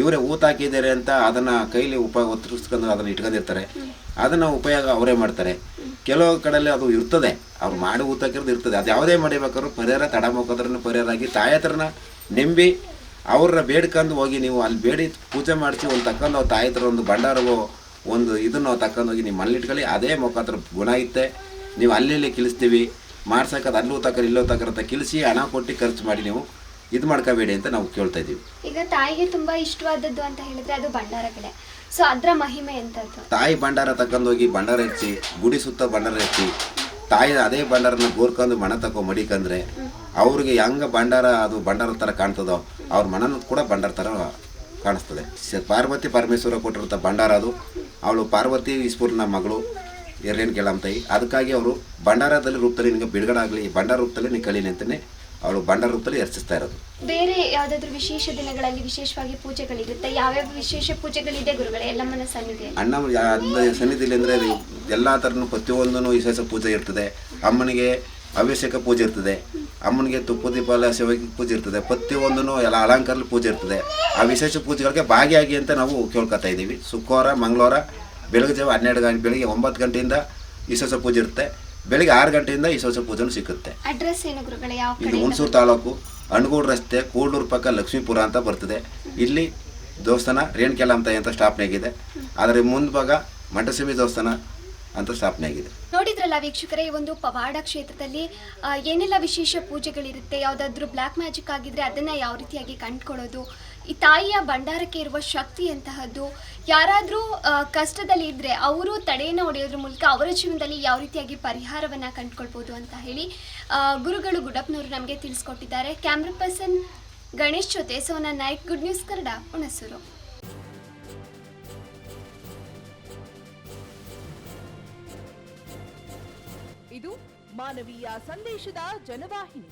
ಇವರೇ ಊತ ಹಾಕಿದ್ದಾರೆ ಅಂತ ಅದನ್ನ ಕೈಲಿ ಒತ್ತರಿಸ್ಕೊಂಡು ಅದನ್ನ ಇಟ್ಕೊಂಡಿರ್ತಾರೆ. ಅದನ್ನ ಉಪಯೋಗ ಅವರೇ ಮಾಡ್ತಾರೆ. ಕೆಲವು ಕಡೆಯಲ್ಲಿ ಅದು ಇರ್ತದೆ, ಅವ್ರು ಮಾಡಿ ಊತ ಹಾಕಿರೋದು ಇರ್ತದೆ. ಅದು ಯಾವುದೇ ಮಾಡಿಬೇಕಾದ್ರು ಪರಿಹಾರ ತಡ ಮುಖಾಂತರ ಪರಿಹಾರ ಆಗಿ ತಾಯಿ ಹತ್ರನ ನೆಂಬಿ ಅವ್ರನ್ನ ಬೇಡ್ಕೊಂಡು ಹೋಗಿ ನೀವು ಅಲ್ಲಿ ಬೇಡಿ ಪೂಜೆ ಮಾಡಿಸಿ ಒಂದು ತಕ್ಕೊಂಡು ಅವ್ರ ತಾಯಿ ಹತ್ರ ಒಂದು ಭಂಡಾರವೋ ಒಂದು ಇದನ್ನು ತಕ್ಕೊಂಡೋಗಿ ನೀವು ಮನೇಲಿ ಇಟ್ಕೊಳ್ಳಿ. ಅದೇ ಮುಖಾಂತರ ಗುಣ ಐತೆ. ನೀವು ಅಲ್ಲಿ ಕಿಳಿಸ್ತೀವಿ ಮಾಡ್ಸೋಕೆ ಅಲ್ಲೂ ತಕರ ಇಲ್ಲೋ ತಕರ ಅಂತ ಕಿಳಿಸಿ ಹಣ ಕೊಟ್ಟು ಖರ್ಚು ಮಾಡಿ ನೀವು ಇದು ಮಾಡ್ಕೋಬೇಡಿ ಅಂತ ನಾವು ಕೇಳ್ತಾ ಇದ್ದೀವಿ. ಈಗ ತಾಯಿಗೆ ತುಂಬಾ ಇಷ್ಟವಾದದ್ದು ಅಂತ ಹೇಳಿದ್ರೆ ಅದು ಭಂಡಾರಗಳೇ. ಸೊ ಅದರ ಮಹಿಮೆ ಎಂತದ್ದು? ತಾಯಿ ಭಂಡಾರ ತಗೊಂಡೋಗಿ ಭಂಡಾರ ಹೆಚ್ಚಿ ಗುಡಿ ಸುತ್ತ ಭಂಡಾರ ಹೆಚ್ಚಿ ತಾಯಿ ಅದೇ ಭಂಡಾರನ ಗೋರ್ಕೊಂಡು ಮಣ ತಗೋ ಮಡಿಕಂದ್ರೆ ಅವ್ರಿಗೆ ಹೆಂಗ ಭಂಡಾರ ಅದು ಭಂಡಾರ ಥರ ಕಾಣ್ತದೋ ಅವ್ರ ಮನನೂ ಕೂಡ ಭಂಡಾರ ಥರ ಕಾಣಿಸ್ತದೆ. ಪಾರ್ವತಿ ಪರಮೇಶ್ವರ ಕೊಟ್ಟಿರುತ್ತ ಭಂಡಾರ ಅದು. ಅವಳು ಪಾರ್ವತಿ ಈಶ್ವರನ ಮಗಳು ಎರ್ರೇನು ಕೇಳಂತಾಯಿ. ಅದಕ್ಕಾಗಿ ಅವರು ಭಂಡಾರದಲ್ಲಿ ರೂಪದಲ್ಲಿ ನಿನಗೆ ಬಿಡುಗಡೆ ಆಗಲಿ, ಭಂಡಾರ ರೂಪದಲ್ಲಿ ನೀನು ಕಲೀನಿ ಅಂತಲೇ ಅವಳು ಭಂಡಾರ ರೂಪದಲ್ಲಿ ಎರ್ಚಿಸ್ತಾ ಇರೋದು. ಬೇರೆ ಯಾವ್ದಾದ್ರು ವಿಶೇಷ ದಿನಗಳಲ್ಲಿ ವಿಶೇಷವಾಗಿ ಪೂಜೆಗಳಿರುತ್ತೆ? ಯಾವ್ಯಾವ ವಿಶೇಷ ಪೂಜೆಗಳಿದೆ ಗುರುಗಳೇ ಎಲ್ಲಮ್ಮನ ಸನ್ನಿಧಿ? ಸನ್ನಿಧಿಲಿ ಅಂದರೆ ಎಲ್ಲ ಥರನೂ ಪ್ರತಿಯೊಂದೂ ವಿಶೇಷ ಪೂಜೆ ಇರ್ತದೆ. ಅಮ್ಮನಿಗೆ ಅವಶ್ಯಕ ಪೂಜೆ ಇರ್ತದೆ, ಅಮ್ಮನಿಗೆ ತುಪ್ಪ ದೀಪಾಲ ಸೇವೆಗೆ ಪೂಜೆ ಇರ್ತದೆ, ಪ್ರತಿಯೊಂದೂ ಎಲ್ಲ ಅಲಂಕಾರಲ್ಲಿ ಪೂಜೆ ಇರ್ತದೆ. ಆ ವಿಶೇಷ ಪೂಜೆಗಳಿಗೆ ಭಾಗಿಯಾಗಿ ಅಂತ ನಾವು ಕೇಳ್ಕೊತಾ ಇದ್ದೀವಿ. ಶುಕ್ರವಾರ ಮಂಗಳವಾರ ಬೆಳಗ್ಗೆ ಜಾವ 12 ಗಂಟೆ, ಬೆಳಿಗ್ಗೆ 9 ಗಂಟೆಯಿಂದ ವಿಶೇಷ ಪೂಜೆ ಇರುತ್ತೆ, ಬೆಳಿಗ್ಗೆ 6 ಗಂಟೆಯಿಂದ ವಿಶೇಷ ಪೂಜೆನೂ ಸಿಕ್ಕುತ್ತೆ. ಅಡ್ರೆಸ್ ಏನು ಗುರುಗಳೇ? ಯಾವ ಇದು ಹುಣಸೂರು ತಾಲೂಕು ಅಣಗೂಡು ರಸ್ತೆ, ಕೂಡ್ಲೂರು ಪಕ್ಕ ಲಕ್ಷ್ಮೀಪುರ ಅಂತ ಬರ್ತದೆ. ಇಲ್ಲಿ ದೇವಸ್ಥಾನ ರೇಣುಕೆಲ್ಲಮ್ಮ ಅಂತ ಸ್ಥಾಪನೆ ಆಗಿದೆ. ಅದರ ಮುಂಭಾಗ ಮಂಟಸ್ವಾಮಿ ದೇವಸ್ಥಾನ ಅಂತ ಸ್ಥಾಪನೆ ಆಗಿದೆ. ನೋಡಿದ್ರಲ್ಲ ವೀಕ್ಷಕರೇ, ಈ ಒಂದು ಪವಾಡ ಕ್ಷೇತ್ರದಲ್ಲಿ ಏನೆಲ್ಲ ವಿಶೇಷ ಪೂಜೆಗಳಿರುತ್ತೆ, ಯಾವುದಾದ್ರೂ ಬ್ಲ್ಯಾಕ್ ಮ್ಯಾಜಿಕ್ ಆಗಿದ್ರೆ ಅದನ್ನು ಯಾವ ರೀತಿಯಾಗಿ ಕಂಡುಕೊಳ್ಳೋದು, ಈ ತಾಯಿಯ ಭಂಡಾರಕ್ಕೆ ಇರುವ ಶಕ್ತಿ ಅಂತಹದ್ದು, ಯಾರಾದರೂ ಕಷ್ಟದಲ್ಲಿ ಇದ್ದರೆ ಅವರು ತಡೆಯನ್ನು ಹೊಡೆಯೋದ್ರ ಮೂಲಕ ಅವರ ಜೀವನದಲ್ಲಿ ಯಾವ ರೀತಿಯಾಗಿ ಪರಿಹಾರವನ್ನು ಕಂಡುಕೊಳ್ಬೋದು ಅಂತ ಹೇಳಿ ಗುರುಗಳು ಗುಡಪ್ಪನವರು ನಮಗೆ ತಿಳಿಸ್ಕೊಟ್ಟಿದ್ದಾರೆ. ಕ್ಯಾಮ್ರಾ ಪರ್ಸನ್ ಗಣೇಶ್ ಜೊತೆ ಸೋನಾ ನಾಯ್ಕ್, ಗುಡ್ ನ್ಯೂಸ್ ಕನ್ನಡ, ಹುಣಸೂರು. ಇದು ಮಾನವೀಯ ಸಂದೇಶದ ಜನವಾಹಿನಿ.